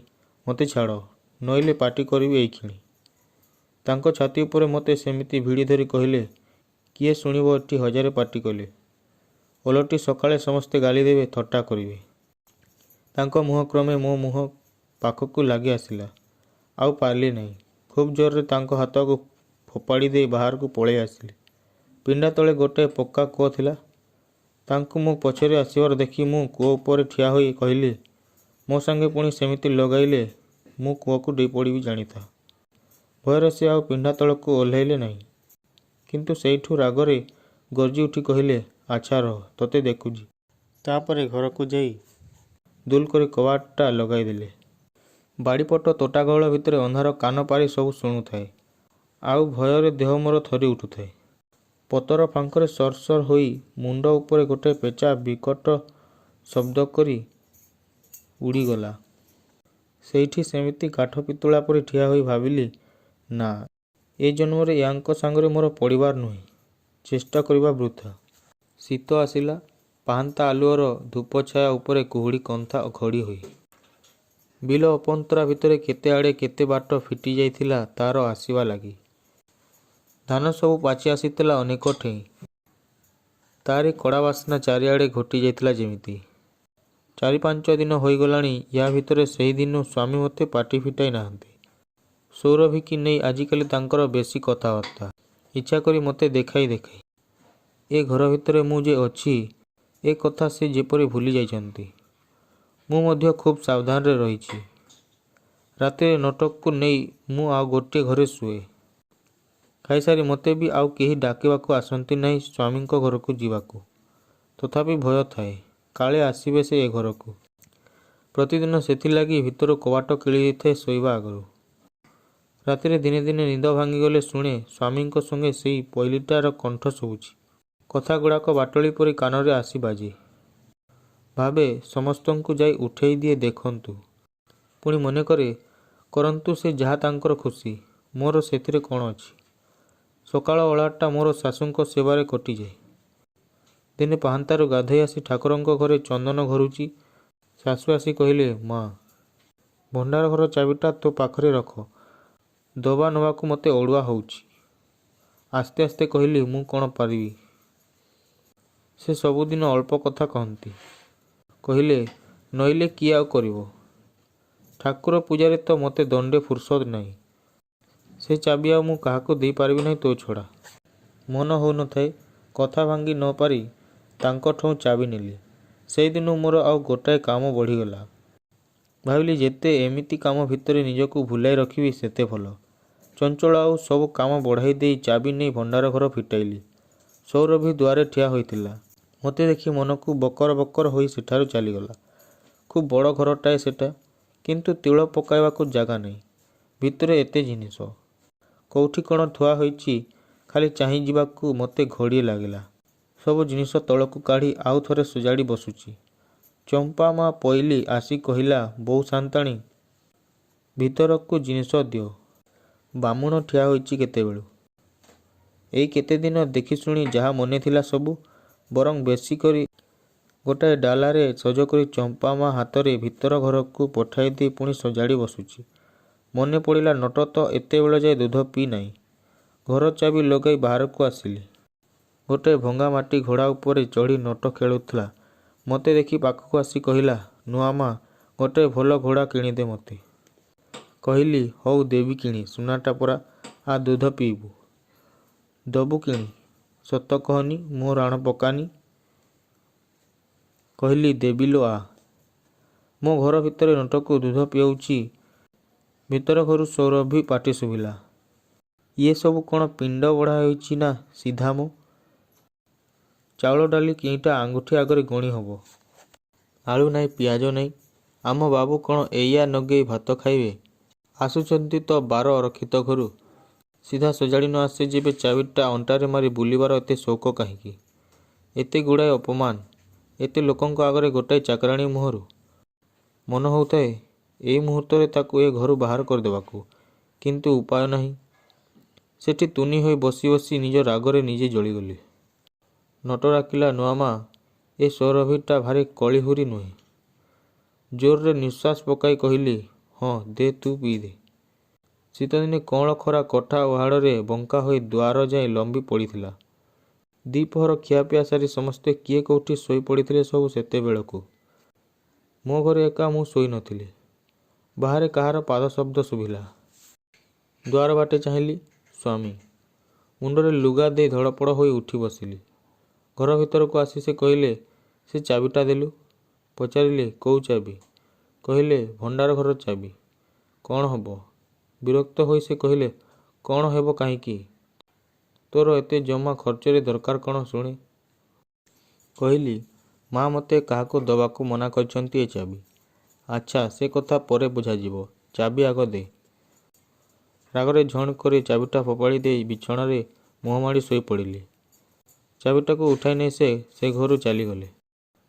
[SPEAKER 1] ମୋତେ ଛାଡ଼, ନଇଲେ ପାଟି କରିବି ଏଇକ୍ଷଣି। ତାଙ୍କ ଛାତି ଉପରେ ମୋତେ ସେମିତି ଭିଡ଼ି ଧରି କହିଲେ, କିଏ ଶୁଣିବ ଏଠି ହଜାରେ ପାଟି କଲେ। ଓଲଟି ସକାଳେ ସମସ୍ତେ ଗାଳି ଦେବେ, ଥଟ୍ଟା କରିବେ। ତାଙ୍କ ମୁହଁ କ୍ରମେ ମୋ ମୁହଁ ପାଖକୁ ଲାଗି ଆସିଲା। ଆଉ ପାରିଲି ନାହିଁ। ଖୁବ୍ ଜୋରରେ ତାଙ୍କ ହାତକୁ ଫୋପାଡ଼ି ଦେଇ ବାହାରକୁ ପଳେଇ ଆସିଲି। ପିଣ୍ଡା ତଳେ ଗୋଟାଏ ପକ୍କା କୂଅ ଥିଲା। ତାଙ୍କୁ ମୋ ପଛରେ ଆସିବାର ଦେଖି ମୁଁ କୂଅ ଉପରେ ଠିଆ ହୋଇ କହିଲି, ମୋ ସାଙ୍ଗେ ପୁଣି ସେମିତି ଲଗାଇଲେ ମୁଁ କୂଅକୁ ଡେଇଁପଡ଼ିବି ଜାଣିଥା। ଭୟରେ ସେ ଆଉ ପିଣ୍ଡା ତଳକୁ ଓହ୍ଲାଇଲେ ନାହିଁ। କିନ୍ତୁ ସେଇଠୁ ରାଗରେ ଗର୍ଜି ଉଠି କହିଲେ, ଆଚ୍ଛା ରହ, ତୋତେ ଦେଖୁଛି। ତାପରେ ଘରକୁ ଯାଇ ଦୁଲ କରି କବାଟଟା ଲଗାଇଦେଲେ। ବାଡ଼ିପଟ ତୋଟାଗହଳ ଭିତରେ ଅନ୍ଧାର କାନ ପାରି ସବୁ ଶୁଣୁଥାଏ। ଆଉ ଭୟରେ ଦେହ ମୋର ଥରି ଉଠୁଥାଏ। ପତର ଫାଙ୍କରେ ସର ସର ହୋଇ ମୁଣ୍ଡ ଉପରେ ଗୋଟାଏ ପେଚା ବିକଟ ଶବ୍ଦ କରି ଉଡ଼ିଗଲା। ସେଇଠି ସେମିତି କାଠ ପିତୁଳା ପରି ଠିଆ ହୋଇ ଭାବିଲି, ନା, ଏ ଜନ୍ମରେ ୟାଙ୍କ ସାଙ୍ଗରେ ମୋର ପଡ଼ିବାର ନୁହେଁ। ଚେଷ୍ଟା କରିବା ବୃଥା। ଶୀତ ଆସିଲା। ପାହାନ୍ତା ଆଲୁଅର ଧୂପଛାୟା ଉପରେ କୁହୁଡ଼ି କନ୍ଥା ଘଡ଼ି ହୋଇ। ବିଲ ଅପନ୍ତରା ଭିତରେ କେତେ ଆଡ଼େ କେତେ ବାଟ ଫିଟି ଯାଇଥିଲା ତା'ର ଆସିବା ଲାଗି। ଧାନ ସବୁ ପାଚି ଆସିଥିଲା ଅନେକ ଠେଇଁ। ତାରି କଡ଼ା ବାସ୍ନା ଚାରିଆଡ଼େ ଘୋଟି ଯାଇଥିଲା ଯେମିତି। 4-5 ଦିନ ହୋଇଗଲାଣି ୟା ଭିତରେ ସେହିଦିନୁ ସ୍ୱାମୀ ମୋତେ ପାଟି ଫିଟାଇ ନାହାନ୍ତି। ସୌରଭୀକି ନେଇ ଆଜିକାଲି ତାଙ୍କର ବେଶି କଥାବାର୍ତ୍ତା। ଇଚ୍ଛା କରି ମୋତେ ଦେଖାଇ ଦେଖାଇ। ଏ ଘର ଭିତରେ ମୁଁ ଯେ ଅଛି, ଏ କଥା ସେ ଯେପରି ଭୁଲି ଯାଇଛନ୍ତି। ମୁଁ ମଧ୍ୟ ଖୁବ୍ ସାବଧାନରେ ରହିଛି। ରାତିରେ ନଟକୁ ନେଇ ମୁଁ ଆଉ ଗୋଟିଏ ଘରେ ଶୁଏ। ଖାଇସାରି ମୋତେ ବି ଆଉ କେହି ଡାକିବାକୁ ଆସନ୍ତି ନାହିଁ ସ୍ୱାମୀଙ୍କ ଘରକୁ ଯିବାକୁ। ତଥାପି ଭୟ ଥାଏ, କାଳେ ଆସିବେ ସେ ଏ ଘରକୁ। ପ୍ରତିଦିନ ସେଥିଲାଗି ଭିତରୁ କବାଟ କିଳି ଦେଇଥାଏ ଶୋଇବା ଆଗରୁ। ରାତିରେ ଦିନେ ଦିନେ ନିଦ ଭାଙ୍ଗିଗଲେ ଶୁଣେ ସ୍ୱାମୀଙ୍କ ସଙ୍ଗେ ସେଇ ପୋଇଲୀଟାର କଣ୍ଠ ଶୁଭୁଛି। କଥାଗୁଡ଼ାକ ବାଟୋଳି ପରି କାନରେ ଆସି ବାଜେ। ଭାବେ ସମସ୍ତଙ୍କୁ ଯାଇ ଉଠେଇ ଦିଏ ଦେଖନ୍ତୁ। ପୁଣି ମନେ କରେ, କରନ୍ତୁ ସେ ଯାହା ତାଙ୍କର ଖୁସି, ମୋର ସେଥିରେ କ'ଣ ଅଛି। ସକାଳ ଓଳାଟା ମୋର ଶାଶୁଙ୍କ ସେବାରେ କଟିଯାଏ। ଦିନେ ପାହାନ୍ତାରୁ ଗାଧୋଇ ଆସି ଠାକୁରଙ୍କ ଘରେ ଚନ୍ଦନ ଘୋରୁଛି। ଶାଶୁ ଆସି କହିଲେ, ମା, ଭଣ୍ଡାର ଘର ଚାବିଟା ତୋ ପାଖରେ ରଖ, ଦବା ନେବାକୁ ମୋତେ ଅଡ଼ୁଆ ହେଉଛି। ଆସ୍ତେ ଆସ୍ତେ କହିଲି, ମୁଁ କ'ଣ ପାରିବି। ସେ ସବୁଦିନ ଅଳ୍ପ କଥା କହନ୍ତି। କହିଲେ, ନଇଲେ କିଏ ଆଉ କରିବ। ଠାକୁର ପୂଜାରେ ତ ମୋତେ ଦଣ୍ଡେ ଫୁରୁସତ ନାହିଁ। ସେ ଚାବି ଆଉ ମୁଁ କାହାକୁ ଦେଇପାରିବି ନାହିଁ ତୋ ଛଡ଼ା। ମନ ହେଉନଥାଏ। କଥା ଭାଙ୍ଗି ନ ପାରି ତାଙ୍କଠଉଁ ଚାବି ନେଲି। ସେଇଦିନୁ ମୋର ଆଉ ଗୋଟାଏ କାମ ବଢ଼ିଗଲା। ଭାବିଲି ଯେତେ ଏମିତି କାମ ଭିତରେ ନିଜକୁ ଭୁଲାଇ ରଖିବି ସେତେ ଭଲ। ଚଞ୍ଚଳ ଆଉ ସବୁ କାମ ବଢ଼ାଇ ଦେଇ ଚାବି ନେଇ ଭଣ୍ଡାର ଘର ଫିଟାଇଲି। ସୌରଭୀ ଦୁଆରେ ଠିଆ ହୋଇଥିଲା। ମୋତେ ଦେଖି ମନକୁ ବକର ବକର ହୋଇ ସେଠାରୁ ଚାଲିଗଲା। ଖୁବ୍ ବଡ଼ ଘରଟାଏ ସେଟା, କିନ୍ତୁ ତିଳ ପକାଇବାକୁ ଜାଗା ନାହିଁ। ଭିତରେ ଏତେ ଜିନିଷ। କୋଉଠି କ'ଣ ଥୁଆ ହୋଇଛି, ଖାଲି ଚାହିଁ ଯିବାକୁ ମୋତେ ଘଡ଼ିଏ ଲାଗିଲା। ସବୁ ଜିନିଷ ତଳକୁ କାଢ଼ି ଆଉ ଥରେ ସଜାଡ଼ି ବସୁଛି। ଚମ୍ପା ମା ପୋଇଲୀ ଆସି କହିଲା, ବୋଉ ସାନ୍ତାଣୀ, ଭିତରକୁ ଜିନିଷ ଦିଅ। ବାମୁଣ ଠିଆ ହୋଇଛି କେତେବେଳୁ। ଏଇ କେତେଦିନ ଦେଖିଶୁଣି ଯାହା ମନେଥିଲା ସବୁ, ବରଂ ବେଶି କରି ଗୋଟାଏ ଡାଲାରେ ସଜ କରି ଚମ୍ପା ମା ହାତରେ ଭିତର ଘରକୁ ପଠାଇ ଦେଇ ପୁଣି ସଜାଡ଼ି ବସୁଛି। ମନେ ପଡ଼ିଲା ନଟ ତ ଏତେବେଳ ଯାଏ ଦୁଧ ପିଇ ନାହିଁ। ଘର ଚାବି ଲଗାଇ ବାହାରକୁ ଆସିଲି। ଗୋଟାଏ ଭଙ୍ଗା ମାଟି ଘୋଡ଼ା ଉପରେ ଚଢ଼ି ନଟ ଖେଳୁଥିଲା। ମୋତେ ଦେଖି ପାଖକୁ ଆସି କହିଲା, ନୂଆ ମା, ଗୋଟାଏ ଭଲ ଘୋଡ଼ା କିଣିଦେ ମୋତେ। କହିଲି, ହଉ ଦେବି କିଣି, ସୁନାଟା ପରା, ଆ ଦୁଧ ପିଇବୁ। ଦବୁ କିଣି? ସତ କହନି, ମୋ ରାଣ ପକାନି। କହିଲି, ଦେବିଲୋ ଆ। ମୋ ଘର ଭିତରେ ନଟକୁ ଦୁଧ ପିଆଉଛି ଭିତର ଘରୁ ସୌରଭୀ ପାଟି ଶୁଭିଲା। ଇଏ ସବୁ କ'ଣ ପିଣ୍ଡ ବଢ଼ା ହୋଇଛି ନା ସିଧା ମୁଁ? ଚାଉଳ ଡାଲି କେଇଟା ଆଙ୍ଗୁଠି ଆଗରେ ଗଣି ହବ। ଆଳୁ ନାହିଁ, ପିଆଜ ନାହିଁ। ଆମ ବାବୁ କ'ଣ ଏଇଆ ନଗେଇ ଭାତ ଖାଇବେ? ଆସୁଛନ୍ତି ତ ବାର ଅରକ୍ଷିତ ଘରୁ। ସିଧା ସଜାଡ଼ି ନ ଆସେ ଯେବେ ଚାବିଟା ଅଣ୍ଟାରେ ମାରି ବୁଲିବାର ଏତେ ସଉକ କାହିଁକି? ଏତେ ଗୁଡ଼ାଏ ଅପମାନ, ଏତେ ଲୋକଙ୍କ ଆଗରେ ଗୋଟାଏ ଚାକରାଣୀ ମୁହଁରୁ। ମନ ହେଉଥାଏ ଏଇ ମୁହୂର୍ତ୍ତରେ ତାକୁ ଏ ଘରୁ ବାହାର କରିଦେବାକୁ, କିନ୍ତୁ ଉପାୟ ନାହିଁ। ସେଠି ତୁନି ହୋଇ ବସି ବସି ନିଜ ରାଗରେ ନିଜେ ଜଳିଗଲି। ନଟ ଡାକିଲା, ନୂଆମା, ଏ ସୌରଭୀଟା ଭାରି କଳିହୁରି ନୁହେଁ? ଜୋରରେ ନିଶ୍ୱାସ ପକାଇ କହିଲି, ହଁ ଦେ, ତୁ ପିଇଦେ। ଶୀତଦିନେ କଅଁଳ ଖରା କୋଠା ଉହାଡ଼ରେ ବଙ୍କା ହୋଇ ଦୁଆର ଯାଏ ଲମ୍ବି ପଡ଼ିଥିଲା। ଦ୍ୱିପହର ଖିଆପିଆ ସାରି ସମସ୍ତେ କିଏ କେଉଁଠି ଶୋଇ ପଡ଼ିଥିଲେ ସବୁ ସେତେବେଳକୁ। ମୋ ଘରେ ଏକା ମୁଁ ଶୋଇ ନଥିଲି। ବାହାରେ କାହାର ପାଦ ଶବ୍ଦ ଶୁଭିଲା। ଦୁଆର ବାଟେ ଚାହିଁଲି, ସ୍ୱାମୀ। ମୁଣ୍ଡରେ ଲୁଗା ଦେଇ ଧଡ଼ପଡ଼ ହୋଇ ଉଠି ବସିଲି। ଘର ଭିତରକୁ ଆସି ସେ କହିଲେ, ସେ ଚାବିଟା ଦେଲୁ। ପଚାରିଲି, କୋଉ ଚାବି? କହିଲେ, ଭଣ୍ଡାର ଘର ଚାବି। କ'ଣ ହବ? ବିରକ୍ତ ହୋଇ ସେ କହିଲେ, କ'ଣ ହେବ କାହିଁକି? ତୋର ଏତେ ଜମା ଖର୍ଚ୍ଚରେ ଦରକାର କ'ଣ ଶୁଣେ? କହିଲି, ମା ମୋତେ କାହାକୁ ଦବାକୁ ମନା କରିଛନ୍ତି ଏ ଚାବି। ଆଚ୍ଛା, ସେ କଥା ପରେ ବୁଝାଯିବ, ଚାବି ଆଗ ଦେ। ରାଗରେ ଝଣ୍ କରି ଚାବିଟା ଫୋପାଡ଼ି ଦେଇ ବିଛଣାରେ ମୁହଁମାଡ଼ି ଶୋଇ ପଡ଼ିଲି। ଚାବିଟାକୁ ଉଠାଇ ନେଇ ସେ ଘରୁ ଚାଲିଗଲେ।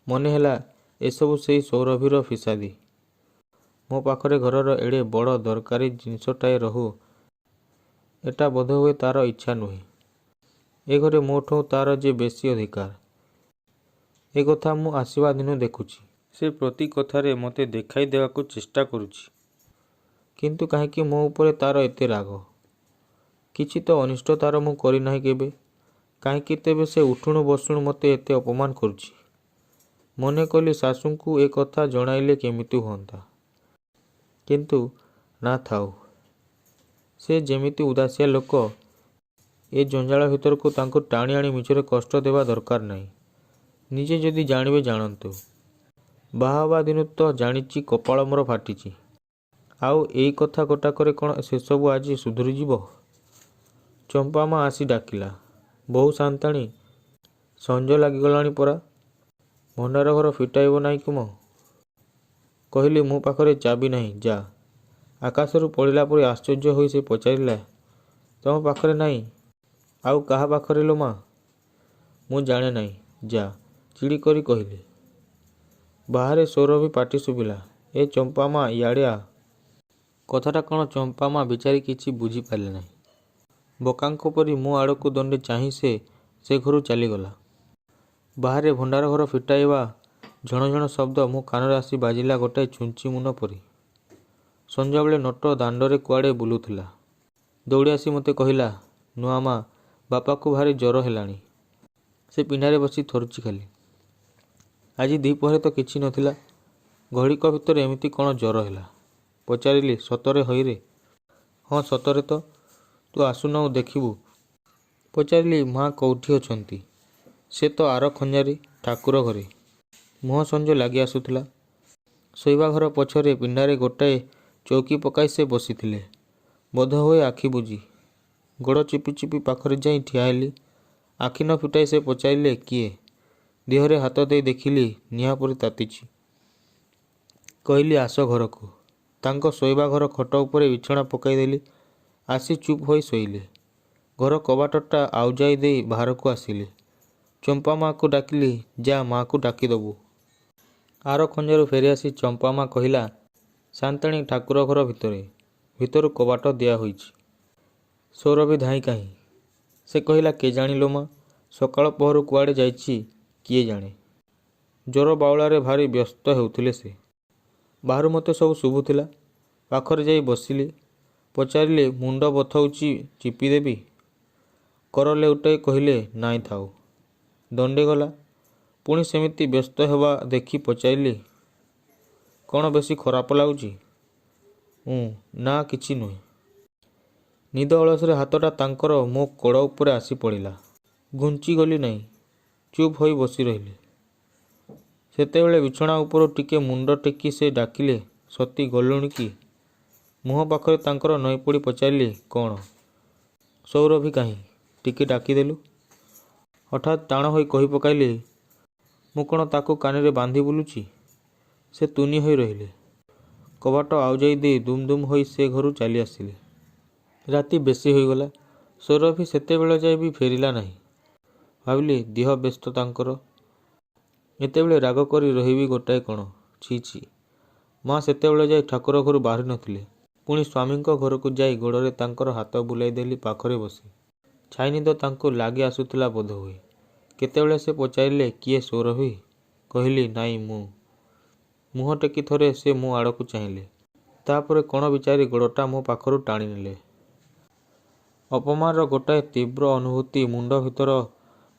[SPEAKER 1] ମନେ ହେଲା ଏସବୁ ସେଇ ସୌରଭୀର ଫିସାଦି। ମୋ ପାଖରେ ଘରର ଏଡ଼େ ବଡ଼ ଦରକାରୀ ଜିନିଷଟାଏ ରହୁ, ଏଟା ବୋଧହୁଏ ତା'ର ଇଚ୍ଛା ନୁହେଁ। ଏ ଘରେ ମୋଠୁ ତା'ର ଯେ ବେଶୀ ଅଧିକାର, ଏ କଥା ମୁଁ ଆସିବା ଦିନୁ ଦେଖୁଛି। ସେ ପ୍ରତି କଥାରେ ମୋତେ ଦେଖାଇ ଦେବାକୁ ଚେଷ୍ଟା କରୁଛି। କିନ୍ତୁ କାହିଁକି ମୋ ଉପରେ ତା'ର ଏତେ ରାଗ? କିଛି ତ ଅନିଷ୍ଟ ତା'ର ମୁଁ କରିନାହିଁ କେବେ। କାହିଁକି ତେବେ ସେ ଉଠୁଣୁ ବସୁଣୁ ମୋତେ ଏତେ ଅପମାନ କରୁଛି? ମନେ କଲି ଶାଶୁଙ୍କୁ ଏ କଥା ଜଣାଇଲେ କେମିତି ହୁଅନ୍ତା। କିନ୍ତୁ ନା, ଥାଉ। ସେ ଯେମିତି ଉଦାସିଆ ଲୋକ, ଏ ଜଞ୍ଜାଳ ଭିତରକୁ ତାଙ୍କୁ ଟାଣି ଆଣି ମିଛରେ କଷ୍ଟ ଦେବା ଦରକାର ନାହିଁ। ନିଜେ ଯଦି ଜାଣିବେ ଜାଣନ୍ତୁ। ବାହା ହେବା ଦିନୁ ତ ଜାଣିଛି କପାଳ ମୋର ଫାଟିଛି। ଆଉ ଏଇ କଥା ଗୋଟାକରେ କ'ଣ ସେସବୁ ଆଜି ସୁଧୁରିଯିବ? ଚମ୍ପା ମା ଆସି ଡାକିଲା, ବୋହୂ ସାନ୍ତାଣୀ, ସଞ୍ଜ ଲାଗିଗଲାଣି ପରା। ଭଣ୍ଡାର ଘର ଫିଟାଇବ ନାହିଁ କି ମ? କହିଲି, ମୋ ପାଖରେ ଚାବି ନାହିଁ, ଯା। ଆକାଶରୁ ପଡ଼ିଲା ପରି ଆଶ୍ଚର୍ଯ୍ୟ ହୋଇ ସେ ପଚାରିଲା, ତମ ପାଖରେ ନାହିଁ? ଆଉ କାହା ପାଖରେ ଲୋ ମା? ମୁଁ ଜାଣେ ନାହିଁ, ଯା, ଚିଡ଼ି କରି କହିଲି। ବାହାରେ ସୌରଭୀ ପାଟି ଶୁଭିଲା, ଏ ଚମ୍ପା ମା, ଇଆଡ଼େ ଆ। କଥାଟା କ'ଣ ଚମ୍ପା ମା ବିଚାରୀ କିଛି ବୁଝିପାରିଲେ ନାହିଁ। ବୋକାଙ୍କ ପରି ମୋ ଆଡ଼କୁ ଦଣ୍ଡେ ଚାହିଁ ସେ ଘରୁ ଚାଲିଗଲା। ବାହାରେ ଭଣ୍ଡାର ଘର ଫିଟାଇବା ଝଣ ଝଣ ଶବ୍ଦ ମୋ କାନରେ ଆସି ବାଜିଲା ଗୋଟାଏ ଛୁଞ୍ଚି ମୁନ ପରି। ସଞ୍ଜବେଳେ ନଟ ଦାଣ୍ଡରେ କୁଆଡ଼େ ବୁଲୁଥିଲା। ଦୌଡ଼ି ଆସି ମୋତେ କହିଲା, ନୂଆମା, ବାପାକୁ ଭାରି ଜ୍ୱର ହେଲାଣି। ସେ ପିଣ୍ଡାରେ ବସି ଥରୁଛି ଖାଲି। ଆଜି ଦ୍ୱିପହରେ ତ କିଛି ନଥିଲା, ଘଡ଼ିକ ଭିତରେ ଏମିତି କ'ଣ ଜ୍ୱର ହେଲା? ପଚାରିଲି, ସତରେ ହଇରେ? ହଁ ସତରେ ତ। ତୁ ଆସୁନାହୁଁ ଦେଖିବୁ। ପଚାରିଲି, ମା କୋଉଠି ଅଛନ୍ତି? ସେ ତ ଆର ଖଞ୍ଜାରେ, ଠାକୁର ଘରେ। ମୁହଁ ସଞ୍ଜ ଲାଗି ଆସୁଥିଲା। ଶୋଇବା ଘର ପଛରେ ପିଣ୍ଡାରେ ଗୋଟାଏ ଚୌକି ପକାଇ ସେ ବସିଥିଲେ, ବୋଧହୁଏ ଆଖି ବୁଜି। ଗୋଡ଼ ଚିପି ଚିପି ପାଖରେ ଯାଇ ଠିଆ ହେଲି। ଆଖି ନ ଫିଟାଇ ସେ ପଚାରିଲେ, କିଏ? ଦେହରେ ହାତ ଦେଇ ଦେଖିଲି ନିଆଁ ପରି ତାତିଛି। କହିଲି, ଆସ ଘରକୁ। ତାଙ୍କ ଶୋଇବା ଘର ଖଟ ଉପରେ ବିଛଣା ପକାଇଦେଲି। ଆସି ଚୁପ୍ ହୋଇ ଶୋଇଲେ। ଘର କବାଟଟା ଆଉଜାଇ ଦେଇ ବାହାରକୁ ଆସିଲି। ଚମ୍ପା ମା'କୁ ଡାକିଲି, ଯା, ମା'କୁ ଡାକିଦବୁ। ଆର ଖଞ୍ଜାରୁ ଫେରିଆସି ଚମ୍ପା ମା କହିଲା, ସାନ୍ତାଣୀ ଠାକୁର ଘର ଭିତରେ। ଭିତରୁ କବାଟ ଦିଆ ହୋଇଛି। ସୌରଭୀ ଧାଇଁ କାହିଁ? ସେ କହିଲା, କେଜାଣି ଲୋ ମା, ସକାଳ ପହରୁ କୁଆଡ଼େ ଯାଇଛି କିଏ ଜାଣେ। ଜ୍ୱର ବାଉଳାରେ ଭାରି ବ୍ୟସ୍ତ ହେଉଥିଲେ ସେ। ବାହାରୁ ମୋତେ ସବୁ ଶୁଭୁଥିଲା। ପାଖରେ ଯାଇ ବସିଲି। ପଚାରିଲି, ମୁଣ୍ଡ ବଥଉଛି, ଚିପିଦେବି? କର ଲେଉଟାଇ କହିଲେ, ନାଇଁ ଥାଉ। ଦଣ୍ଡେ ଗଲା। ପୁଣି ସେମିତି ବ୍ୟସ୍ତ ହେବା ଦେଖି ପଚାରିଲି, କ'ଣ ବେଶୀ ଖରାପ ଲାଗୁଛି? ନା, କିଛି ନୁହେଁ। ନିଦ ଅଳସରେ ହାତଟା ତାଙ୍କର ମୋ କୋଡ଼ ଉପରେ ଆସି ପଡ଼ିଲା। ଘୁଞ୍ଚି ଗଲି ନାହିଁ। ଚୁପ୍ ହୋଇ ବସି ରହିଲି। ସେତେବେଳେ ବିଛଣା ଉପରୁ ଟିକେ ମୁଣ୍ଡ ଟେକି ସେ ଡାକିଲେ, ସତୀ ଗଲୁଣି କି? ମୁହଁ ପାଖରେ ତାଙ୍କର ନଈପଡ଼ି ପଚାରିଲି, କ'ଣ ସୌରଭୀ କାହିଁ? ଟିକେ ଡାକିଦେଲୁ। ହଠାତ୍ ଟାଣ ହୋଇ କହି ପକାଇଲି, ମୁଁ କ'ଣ ତାକୁ କାନିରେ ବାନ୍ଧି ବୁଲୁଛି? ସେ ତୁନି ହୋଇ ରହିଲେ। କବାଟ ଆଉଜାଇ ଦେଇ ଦୁମ୍ ଦୁମ୍ ହୋଇ ସେ ଘରୁ ଚାଲି ଆସିଲେ। ରାତି ବେଶୀ ହୋଇଗଲା। ସୌରଭୀ ସେତେବେଳେ ଯାଏ ବି ଫେରିଲା ନାହିଁ। ଭାବିଲି ଦେହ ବ୍ୟସ୍ତ ତାଙ୍କର। ଏତେବେଳେ ରାଗ କରି ରହିବି ଗୋଟାଏ କ'ଣ? ଛି ଛି। ମା ସେତେବେଳେ ଯାଇ ଠାକୁର ଘରୁ ବାହାରି ନଥିଲେ। ପୁଣି ସ୍ୱାମୀଙ୍କ ଘରକୁ ଯାଇ ଗୋଡ଼ରେ ତାଙ୍କର ହାତ ବୁଲାଇ ଦେଲି ପାଖରେ ବସି। ଛାଇନିଦ ତାଙ୍କୁ ଲାଗି ଆସୁଥିଲା ବୋଧହୁଏ। କେତେବେଳେ ସେ ପଚାରିଲେ, କିଏ ସୌରଭୀ? କହିଲି, ନାଇଁ ମୁଁ। ମୁହଁ ଟେକି ଥରେ ସେ ମୋ ଆଡ଼କୁ ଚାହିଁଲେ। ତାପରେ କ'ଣ ବିଚାରି ଗୋଡ଼ଟା ମୋ ପାଖରୁ ଟାଣି ନେଲେ। ଅପମାନର ଗୋଟାଏ ତୀବ୍ର ଅନୁଭୂତି ମୁଣ୍ଡ ଭିତର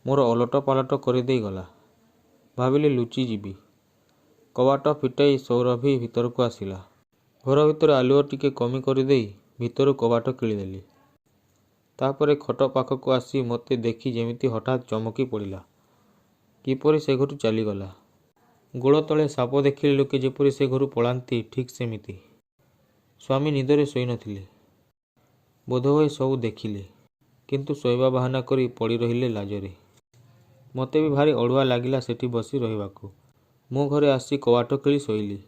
[SPEAKER 1] ମୋର ଓଲଟ ପାଲଟ କରିଦେଇ ଗଲା। ଭାବିଲି ଲୁଚିଯିବି। କବାଟ ଫିଟାଇ ସୌରଭୀ ଭିତରକୁ ଆସିଲା। ଘର ଭିତରେ ଆଲୁଅ ଟିକେ କମି କରିଦେଇ ଭିତରୁ କବାଟ କିଳିଦେଲି। ତାପରେ ଖଟ ପାଖକୁ ଆସି ମୋତେ ଦେଖି ଯେମିତି ହଠାତ୍ ଚମକି ପଡ଼ିଲା। କିପରି ସେ ଘରୁ ଚାଲିଗଲା। ଗୋଡ଼ ତଳେ ସାପ ଦେଖିଲେ ଲୋକେ ଯେପରି ସେ ଘରୁ ପଳାନ୍ତି, ଠିକ୍ ସେମିତି। ସ୍ୱାମୀ ନିଦରେ ଶୋଇନଥିଲେ। ବୋଧହୁଏ ସବୁ ଦେଖିଲେ, କିନ୍ତୁ ଶୋଇବା ବାହାନା କରି ପଡ଼ି ରହିଲେ ଲାଜରେ। ମୋତେ ବି ଭାରି ଅଡ଼ୁଆ ଲାଗିଲା ସେଠି ବସି ରହିବାକୁ। ମୋ ଘରେ ଆସି କବାଟ କିଳି ଶୋଇଲି।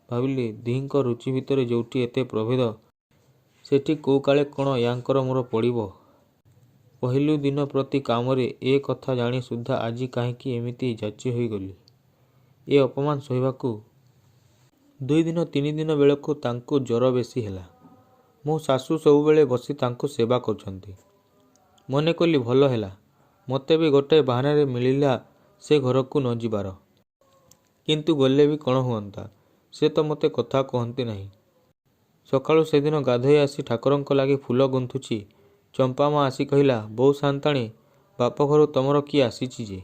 [SPEAKER 1] ଭାବିଲି ଦିହିଁଙ୍କ ରୁଚି ଭିତରେ ଯେଉଁଠି ଏତେ ପ୍ରଭେଦ, ସେଠି କୋଉ କାଳେ କ'ଣ ୟାଙ୍କର ମୋର ପଡ଼ିବ। ପହିଲୁ ଦିନ ପ୍ରତି କାମରେ ଏ କଥା ଜାଣି ସୁଦ୍ଧା ଆଜି କାହିଁକି ଏମିତି ଯାଚି ହୋଇଗଲି ଏ ଅପମାନ ସହିବାକୁ। 2 ଦିନ 3 ଦିନ ବେଳକୁ ତାଙ୍କୁ ଜ୍ୱର ବେଶୀ ହେଲା। ମୋ ଶାଶୁ ସବୁବେଳେ ବସି ତାଙ୍କୁ ସେବା କରୁଛନ୍ତି। ମନେ କଲି ଭଲ ହେଲା, ମୋତେ ବି ଗୋଟାଏ ବାହାନାରେ ମିଳିଲା ସେ ଘରକୁ ନ ଯିବାର। କିନ୍ତୁ ଗଲେ ବି କ'ଣ ହୁଅନ୍ତା, ସେ ତ ମୋତେ କଥା କହନ୍ତି ନାହିଁ। ସକାଳୁ ସେଦିନ ଗାଧୋଇ ଆସି ଠାକୁରଙ୍କ ଲାଗି ଫୁଲ ଗୁନ୍ଥୁଛି, ଚମ୍ପା ମା ଆସି କହିଲା, ବୋଉ ସାନ୍ତାଣୀ, ବାପ ଘରୁ ତମର କିଏ ଆସିଛି ଯେ?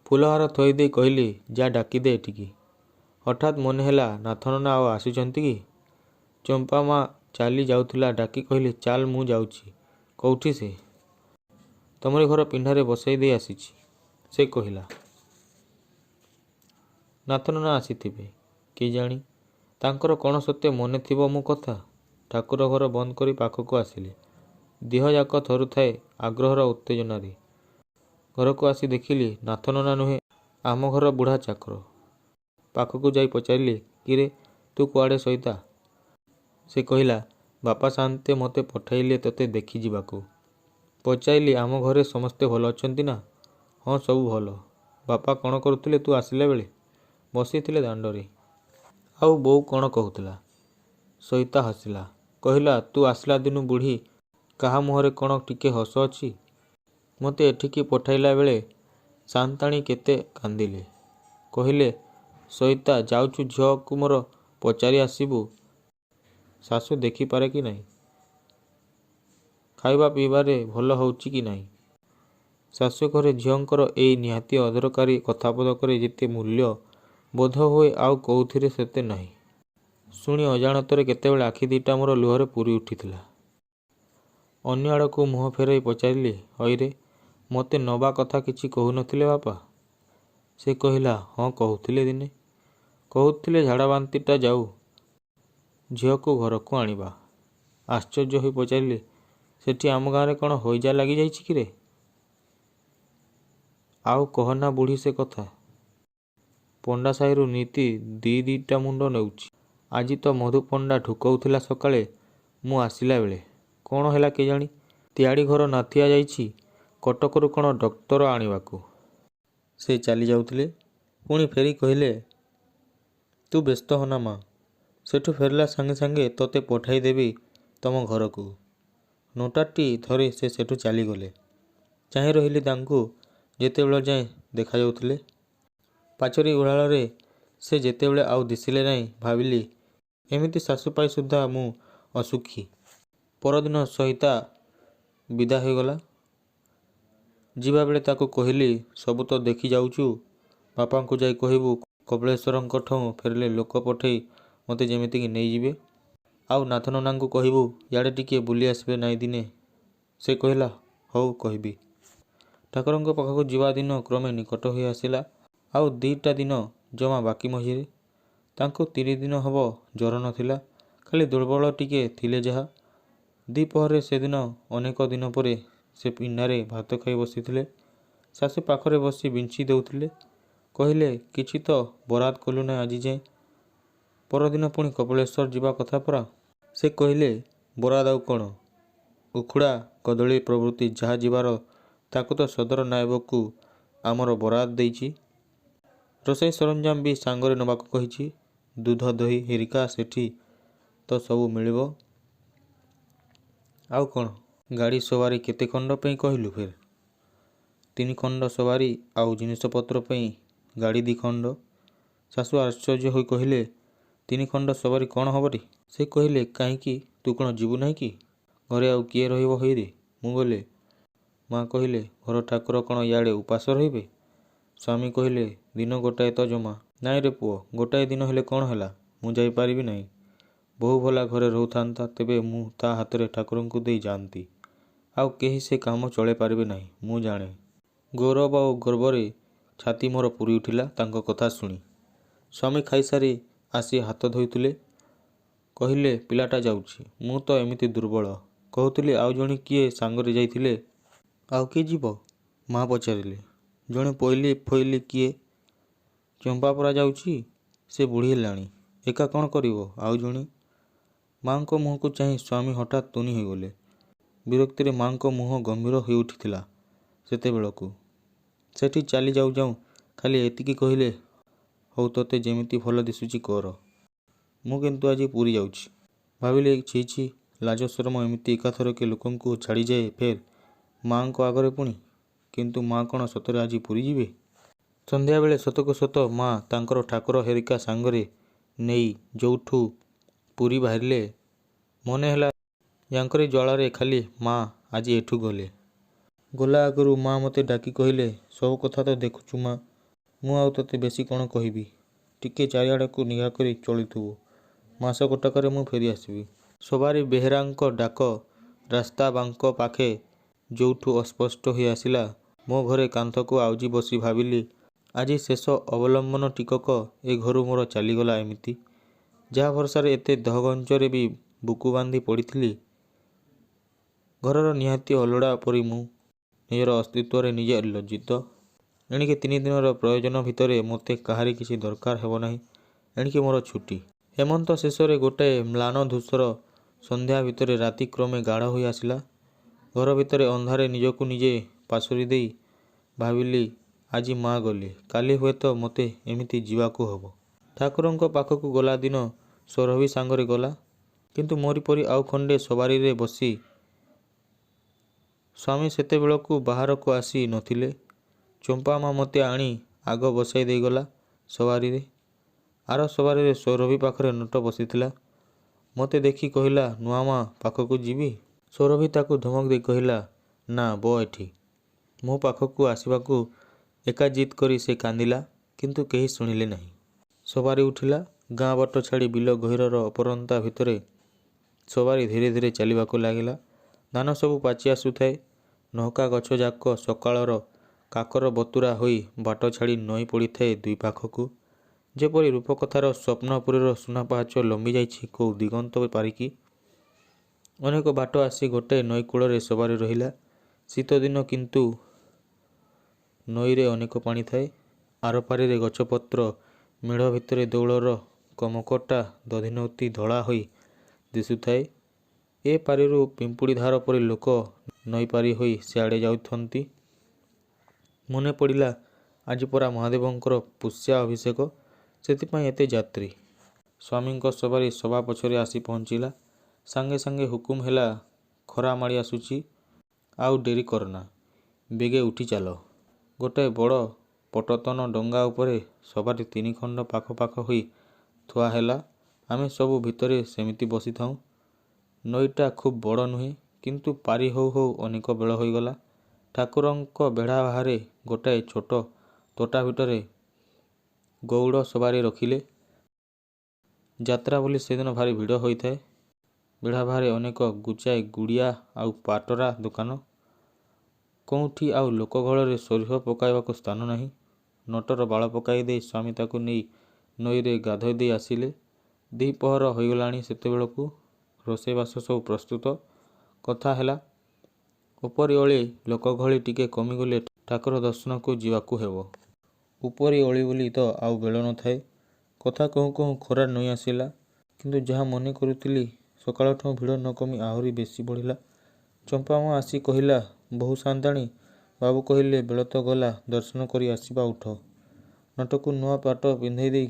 [SPEAKER 1] ଫୁଲହାର ଥୋଇଦେଇ କହିଲି, ଯା ଡାକିଦେ ଏଠିକି। ହଠାତ୍ ମନେ ହେଲା ନାଥ ନନା ଆଉ ଆସିଛନ୍ତି କି? ଚମ୍ପା ମା ଚାଲି ଯାଉଥିଲା ଡାକି କହିଲି, ଚାଲ ମୁଁ ଯାଉଛି। କୋଉଠି ସେ? ତମରି ଘର ପିଣ୍ଡାରେ ବସେଇ ଦେଇ ଆସିଛି, ସେ କହିଲା। ନାଥ ନନା ଆସିଥିବେ କେଜାଣି, ତାଙ୍କର କ'ଣ ସତେ ମନେ ଥିବ ମୋ କଥା। ଠାକୁର ଘର ବନ୍ଦ କରି ପାଖକୁ ଆସିଲି। ଦେହଯାକ ଥରୁଥାଏ ଆଗ୍ରହର ଉତ୍ତେଜନାରେ। ଘରକୁ ଆସି ଦେଖିଲି ନାଥ ନନା ନୁହେଁ, ଆମ ଘର ବୁଢ଼ା ଚାକର। ପାଖକୁ ଯାଇ ପଚାରିଲି, କିରେ ତୁ କୁଆଡ଼େ ସଇତା? ସେ କହିଲା, ବାପା ସାନ୍ତେ ମୋତେ ପଠାଇଲେ ତୋତେ ଦେଖି ଯିବାକୁ। ପଚାରିଲି, ଆମ ଘରେ ସମସ୍ତେ ଭଲ ଅଛନ୍ତି ନା? ହଁ ସବୁ ଭଲ। ବାପା କ'ଣ କରୁଥିଲେ ତୁ ଆସିଲା ବେଳେ? ବସିଥିଲେ ଦାଣ୍ଡରେ। ଆଉ ବୋଉ କ'ଣ କହୁଥିଲା? ସଇତା ହସିଲା। କହିଲା, ତୁ ଆସିଲା ଦିନୁ ବୁଢ଼ୀ କାହା ମୁହଁରେ କ'ଣ ଟିକେ ହସ ଅଛି? ମୋତେ ଏଠିକି ପଠାଇଲା ବେଳେ ସାନ୍ତାଣୀ କେତେ କାନ୍ଦିଲେ। କହିଲେ, ସଇତା ଯାଉଛୁ ଝିଅକୁ ମୋର ପଚାରି ଆସିବୁ ଶାଶୁ ଦେଖିପାରେ କି ନାହିଁ, ଖାଇବା ପିଇବାରେ ଭଲ ହେଉଛି କି ନାହିଁ। ଶାଶୁ ଘରେ ଝିଅଙ୍କର ଏଇ ନିହାତି ଅଦରକାରୀ କଥାପଦକରେ ଯେତେ ମୂଲ୍ୟ, ବୋଧହୁଏ ଆଉ କୋଉଥିରେ ସେତେ ନାହିଁ। ଶୁଣି ଅଜାଣତରେ କେତେବେଳେ ଆଖି ଦିଟା ମୋର ଲୁହରେ ପୂରି ଉଠିଥିଲା। ଅନ୍ୟ ଆଡ଼କୁ ମୁହଁ ଫେରାଇ ପଚାରିଲି, ହଇରେ ମୋତେ ନବା କଥା କିଛି କହୁନଥିଲେ ବାପା? ସେ କହିଲା, ହଁ କହୁଥିଲେ ଦିନେ। କହୁଥିଲେ ଝାଡ଼ାବାନ୍ତିଟା ଯାଉ, ଝିଅକୁ ଘରକୁ ଆଣିବା। ଆଶ୍ଚର୍ଯ୍ୟ ହୋଇ ପଚାରିଲି, ସେଠି ଆମ ଗାଁରେ କ'ଣ ହଇଜା ଲାଗିଯାଇଛି କିରେ? ଆଉ କହନା ବୁଢ଼ୀ ସେ କଥା। ପଣ୍ଡା ସାହିରୁ ନିତି ଦିଟା ମୁଣ୍ଡ ନେଉଛି। ଆଜି ତ ମଧୁ ପଣ୍ଡା ଠୁକଉଥିଲା ସକାଳେ ମୁଁ ଆସିଲା ବେଳେ। କ'ଣ ହେଲା କେଜାଣି, ତିଆଡ଼ି ଘର ନାଥିଆ ଯାଇଛି କଟକରୁ କ'ଣ ଡକ୍ଟର ଆଣିବାକୁ। ସେ ଚାଲି ଯାଉଥିଲେ, ପୁଣି ଫେରି କହିଲେ, ତୁ ବ୍ୟସ୍ତ ହନା ମା, ସେଠୁ ଫେରିଲା ସାଙ୍ଗେ ସାଙ୍ଗେ ତୋତେ ପଠାଇ ଦେବି ତମ ଘରକୁ। ନୋଟାଟି ଧରି ସେ ସେଠୁ ଚାଲିଗଲେ। ଚାହିଁ ରହିଲି ତାଙ୍କୁ ଯେତେବେଳେ ଯାଏଁ ଦେଖାଯାଉଥିଲେ। ପାଚେରୀ ଉଡ଼ାଳରେ ସେ ଯେତେବେଳେ ଆଉ ଦିଶିଲେ ନାହିଁ, ଭାବିଲି ଏମିତି ଶାଶୁ ପାଇ ସୁଦ୍ଧା ମୁଁ ଅସୁଖୀ। ପରଦିନ ସଇତା ବିଦା ହୋଇଗଲା। ଯିବାବେଳେ ତାକୁ କହିଲି, ସବୁ ତ ଦେଖି ଯାଉଛୁ, ବାପାଙ୍କୁ ଯାଇ କହିବୁ କପିଳେଶ୍ୱରଙ୍କଠଉଁ ଫେରିଲେ ଲୋକ ପଠେଇ ମୋତେ ଯେମିତିକି ନେଇଯିବେ। ଆଉ ନାଥ ନନାଙ୍କୁ କହିବୁ ଇଆଡ଼େ ଟିକେ ବୁଲି ଆସିବେ ନାହିଁ ଦିନେ। ସେ କହିଲା, ହଉ କହିବି। ଠାକୁରଙ୍କ ପାଖକୁ ଯିବା ଦିନ କ୍ରମେ ନିକଟ ହୋଇ ଆସିଲା। ଆଉ 2ଟା ଦିନ ଜମା ବାକି ମଝିରେ। ତାଙ୍କୁ 3 ଦିନ ହବ ଜ୍ୱର ନଥିଲା। ଖାଲି ଦୁର୍ବଳ ଟିକେ ଥିଲେ ଯାହା। ଦ୍ୱିପହରରେ ସେଦିନ ଅନେକ ଦିନ ପରେ ସେ ପିଣ୍ଡାରେ ଭାତ ଖାଇ ବସିଥିଲେ। ଶାଶୁ ପାଖରେ ବସି ବିଞ୍ଚି ଦେଉଥିଲେ। କହିଲେ, କିଛି ତ ବରାଦ କଲୁ ନାହିଁ ଆଜି ଯାଏଁ। ପରଦିନ ପୁଣି କପିଳେଶ୍ୱର ଯିବା କଥା ପରା। ସେ କହିଲେ, ବରାଦ ଆଉ କ'ଣ? ଉଖୁଡ଼ା କଦଳୀ ପ୍ରଭୃତି ଯାହା ଯିବାର ତାକୁ ତ ସଦର ନାଏବକୁ ଆମର ବରାଦ ଦେଇଛି। ରୋଷେଇ ସରଞ୍ଜାମ ବି ସାଙ୍ଗରେ ନେବାକୁ କହିଛି। ଦୁଧ ଦହି ହେରିକା ସେଠି ତ ସବୁ ମିଳିବ। ଆଉ କ'ଣ? ଗାଡ଼ି ସବାରି କେତେ ଖଣ୍ଡ ପାଇଁ କହିଲୁ ଫେର? 3 ଖଣ୍ଡ ସବାରି ଆଉ ଜିନିଷପତ୍ର ପାଇଁ ଗାଡ଼ି 2 ଖଣ୍ଡ। ଶାଶୁ ଆଶ୍ଚର୍ଯ୍ୟ ହୋଇ କହିଲେ, 3 ଖଣ୍ଡ ସବାରି କ'ଣ ହବଟି? ସେ କହିଲେ, କାହିଁକି ତୁ କ'ଣ ଯିବୁ ନାହିଁ କି? ଘରେ ଆଉ କିଏ ରହିବ ହେଇରେ? ମୁଁ ଗଲେ। ମା କହିଲେ, ଘର ଠାକୁର କ'ଣ ଇଆଡ଼େ ଉପାସ ରହିବେ? ସ୍ୱାମୀ କହିଲେ, ଦିନ ଗୋଟାଏ ତ ଜମା। ନାଇଁ ରେ ପୁଅ, ଗୋଟାଏ ଦିନ ହେଲେ କ'ଣ ହେଲା? ମୁଁ ଯାଇପାରିବି ନାହିଁ। ବୋହୂ ଭଲା ଘରେ ରହୁଥାନ୍ତା, ତେବେ ମୁଁ ତା ହାତରେ ଠାକୁରଙ୍କୁ ଦେଇ ଯାଆନ୍ତି। ଆଉ କେହି ସେ କାମ ଚଳାଇ ପାରିବେ ନାହିଁ, ମୁଁ ଜାଣେ। ଗୌରବ ଆଉ ଗର୍ବରେ ଛାତି ମୋର ପୁରି ଉଠିଲା ତାଙ୍କ କଥା ଶୁଣି। ସ୍ୱାମୀ ଖାଇସାରି ଆସି ହାତ ଧୋଇଥିଲେ। କହିଲେ, ପିଲାଟା ଯାଉଛି। ମୁଁ ତ ଏମିତି ଦୁର୍ବଳ। କହୁଥିଲି ଆଉ ଜଣେ କିଏ ସାଙ୍ଗରେ ଯାଇଥିଲେ? ଆଉ କିଏ ଯିବ? ମା ପଚାରିଲେ। ଜଣେ ପୋଇଲି ଫୋଇଲି କିଏ? ଚମ୍ପା ପରା ଯାଉଛି। ସେ ବୁଢ଼ୀ ହେଲାଣି, ଏକା କ'ଣ କରିବ? ଆଉ ଜଣେ? ମାଙ୍କ ମୁହଁକୁ ଚାହିଁ ସ୍ୱାମୀ ହଠାତ୍ ତୁନି ହୋଇଗଲେ। ବିରକ୍ତିରେ ମାଙ୍କ ମୁହଁ ଗମ୍ଭୀର ହୋଇଉଠିଥିଲା ସେତେବେଳକୁ। ସେଠି ଚାଲି ଯାଉ ଯାଉ ଖାଲି ଏତିକି କହିଲେ, ହଉ ତୋତେ ଯେମିତି ଭଲ ଦିଶୁଛି କର। ମୁଁ କିନ୍ତୁ ଆଜି ପୁରୀ ଯାଉଛି। ଭାବିଲି, ଛି ଛି, ଲାଜ ସରମ ଏମିତି ଏକାଥରକେ ଲୋକଙ୍କୁ ଛାଡ଼ିଯାଏ ଫେର ମାଙ୍କ ଆଗରେ ପୁଣି। କିନ୍ତୁ ମା କ'ଣ ସତରେ ଆଜି ପୁରୀ ଯିବେ? ସନ୍ଧ୍ୟାବେଳେ ସତକୁ ସତ ମା ତାଙ୍କର ଠାକୁର ହେରିକା ସାଙ୍ଗରେ ନେଇ ଯୋଉଠୁ ପୁରୀ ବାହାରିଲେ, ମନେ ହେଲା ୟାଙ୍କରି ଜ୍ୱାଳାରେ ଖାଲି ମା ଆଜି ଏଠୁ ଗଲେ। ଗଲା ଆଗରୁ ମା ମୋତେ ଡାକି କହିଲେ, ସବୁ କଥା ତ ଦେଖୁଛୁ ମା, ମୁଁ ଆଉ ତୋତେ ବେଶୀ କ'ଣ କହିବି। ଟିକେ ଚାରିଆଡ଼କୁ ନିଘା କରି ଚଳୁଥିବୁ। ମାସ ଗୋଟାକରେ ମୁଁ ଫେରି ଆସିବି। ସବାରି ବେହେରାଙ୍କ ଡାକ ରାସ୍ତା ବାଙ୍କ ପାଖେ ଯୋଉଠୁ ଅସ୍ପଷ୍ଟ ହୋଇ ଆସିଲା, ମୋ ଘରେ କାନ୍ଥକୁ ଆଉଜି ବସି ଭାବିଲି, ଆଜି ଶେଷ ଅବଲମ୍ବନ ଟିକକ ଏ ଘରୁ ମୋର ଚାଲିଗଲା ଏମିତି। ଯାହା ଭରସାରେ ଏତେ ଦହଗଞ୍ଜରେ ବି ବୁକୁ ବାନ୍ଧି ପଡ଼ିଥିଲି। ଘରର ନିହାତି ଅଲୋଡ଼ା ପରି ମୁଁ ନିଜର ଅସ୍ତିତ୍ୱରେ ନିଜେ ଲଜ୍ଜିତ। ଏଣିକି 3 ଦିନର ପ୍ରୟୋଜନ ଭିତରେ ମୋତେ କାହାରି କିଛି ଦରକାର ହେବ ନାହିଁ। ଏଣିକି ମୋର ଛୁଟି। ହେମନ୍ତ ଶେଷରେ ଗୋଟାଏ ମ୍ଳାନ ଧୂସର ସନ୍ଧ୍ୟା ଭିତରେ ରାତି କ୍ରମେ ଗାଢ଼ ହୋଇ ଆସିଲା। ଘର ଭିତରେ ଅନ୍ଧାରେ ନିଜକୁ ନିଜେ ପାଶୋରି ଦେଇ ଭାବିଲି, ଆଜି ମା ଗଲେ, କାଲି ହୁଏତ ମୋତେ ଏମିତି ଯିବାକୁ ହବ। ଠାକୁରଙ୍କ ପାଖକୁ ଗଲା ଦିନ ସୌରଭୀ ସାଙ୍ଗରେ ଗଲା। କିନ୍ତୁ ମୋରି ପରି ଆଉ ଖଣ୍ଡେ ସବାରିରେ ବସି। ସ୍ୱାମୀ ସେତେବେଳକୁ ବାହାରକୁ ଆସି ନଥିଲେ। ଚମ୍ପା ମା ମୋତେ ଆଣି ଆଗ ବସାଇ ଦେଇଗଲା ସବାରିରେ। ଆର ସବାରିରେ ସୌରଭୀ ପାଖରେ ନଟ ବସିଥିଲା। ମୋତେ ଦେଖି କହିଲା, ନୂଆ ମା ପାଖକୁ ଯିବି? ସୌରଭୀ ତାକୁ ଧମକ ଦେଇ କହିଲା, ନା ବ ଏଠି। ମୋ ପାଖକୁ ଆସିବାକୁ ଏକା ଜିଦ୍ କରି ସେ କାନ୍ଦିଲା, କିନ୍ତୁ କେହି ଶୁଣିଲେ ନାହିଁ। ସବାରି ଉଠିଲା। ଗାଁ ବାଟ ଛାଡ଼ି ବିଲ ଗହୀରର ଅପରନ୍ତା ଭିତରେ ସବାରି ଧୀରେ ଧୀରେ ଚାଲିବାକୁ ଲାଗିଲା। ଧାନ ସବୁ ପାଚି ଆସୁଥାଏ। ନହକା ଗଛଯାକ ସକାଳର କାକର ବତୁରା ହୋଇ ବାଟ ଛାଡ଼ି ନଇଁ ପଡ଼ିଥାଏ ଦୁଇ ପାଖକୁ। ଯେପରି ରୂପକଥାର ସ୍ୱପ୍ନପୁରୀର ସୁନା ପାହାଚ ଲମ୍ବି ଯାଇଛି କୋଉ ଦିଗନ୍ତ ପାରିକି। ଅନେକ ବାଟ ଆସି ଗୋଟାଏ ନଈ କୂଳରେ ସବାରି ରହିଲା। ଶୀତଦିନ, କିନ୍ତୁ ନଈରେ ଅନେକ ପାଣି ଥାଏ। ଆରପାରିରେ ଗଛପତ୍ର ମେଢ଼ ଭିତରେ ଦେଉଳର କମକଟା ଦଧିନଉତି ଧଳା ହୋଇ ଦିଶୁଥାଏ। ଏ ପାରିରୁ ପିମ୍ପୁଡ଼ି ଧାର ପରି ଲୋକ ନଈପାରି ହୋଇ ସିଆଡ଼େ ଯାଉଥାନ୍ତି। ମନେ ପଡ଼ିଲା, ଆଜି ପରା ମହାଦେବଙ୍କର ପୁଷ୍ୟା ଅଭିଷେକ, ସେଥିପାଇଁ ଏତେ ଯାତ୍ରୀ। ସ୍ୱାମୀଙ୍କ ସବାରି ସବା ପଛରେ ଆସି ପହଞ୍ଚିଲା। ସାଙ୍ଗେ ସାଙ୍ଗେ ହୁକୁମ ହେଲା, ଖରା ମାଡ଼ି ଆସୁଛି, ଆଉ ଡେରି କରନା, ବେଗେ ଉଠି ଚାଲ। ଗୋଟାଏ ବଡ଼ ପଟତନ ଡଙ୍ଗା ଉପରେ ସବାରି 3 ଖଣ୍ଡ ପାଖ ପାଖ ହୋଇ ଥୁଆ ହେଲା। ଆମେ ସବୁ ଭିତରେ ସେମିତି ବସିଥାଉଁ। ନଈଟା ଖୁବ୍ ବଡ଼ ନୁହେଁ, କିନ୍ତୁ ପାରି ହଉ ହଉ ଅନେକ ବେଳ ହୋଇଗଲା। ଠାକୁରଙ୍କ ବେଢ଼ା ବାହାରେ ଗୋଟାଏ ଛୋଟ ତୋଟା ଭିତରେ ଗଉଡ଼ ସବାରି ରଖିଲେ। ଯାତ୍ରା ବୋଲି ସେଦିନ ଭାରି ଭିଡ଼ ହୋଇଥାଏ। ବେଢ଼ା ବାହାରେ ଅନେକ ଗୁଚାଏ ଗୁଡ଼ିଆ ଆଉ ପାଟରା ଦୋକାନ। କୋଉଠି ଆଉ ଲୋକଗହଳରେ ସୋରିଷ ପକାଇବାକୁ ସ୍ଥାନ ନାହିଁ। ନଟର ବାଳ ପକାଇ ଦେଇ ସ୍ୱାମୀ ତାକୁ ନେଇ ନଈରେ ଗାଧୋଇ ଦେଇ ଆସିଲେ। ଦ୍ୱିପହର ହୋଇଗଲାଣି। ସେତେବେଳକୁ ରୋଷେଇବାସ ସବୁ ପ୍ରସ୍ତୁତ। କଥା ହେଲା, ଉପରି ଓଳି ଲୋକଗହଳି ଟିକେ କମିଗଲେ ଠାକୁର ଦର୍ଶନକୁ ଯିବାକୁ ହେବ। ଉପରି ଓଳି ବୋଲି ତ ଆଉ ବେଳ ନଥାଏ। କଥା କହୁଁ କହୁଁ ଖରା ନଇଁ ଆସିଲା। କିନ୍ତୁ ଯାହା ମନେ କରୁଥିଲି ସକାଳଠୁ ଭିଡ଼ ନ କମି ଆହୁରି ବେଶି ବଢ଼ିଲା। ଚମ୍ପାମା ଆସି କହିଲା, ବୋହୂ ସାନ୍ତାଣୀ, ବାବୁ କହିଲେ ବେଳ ତ ଗଲା, ଦର୍ଶନ କରି ଆସିବା ଉଠ। ନଟକୁ ନୂଆ ପାଟ ପିନ୍ଧାଇ ଦେଇ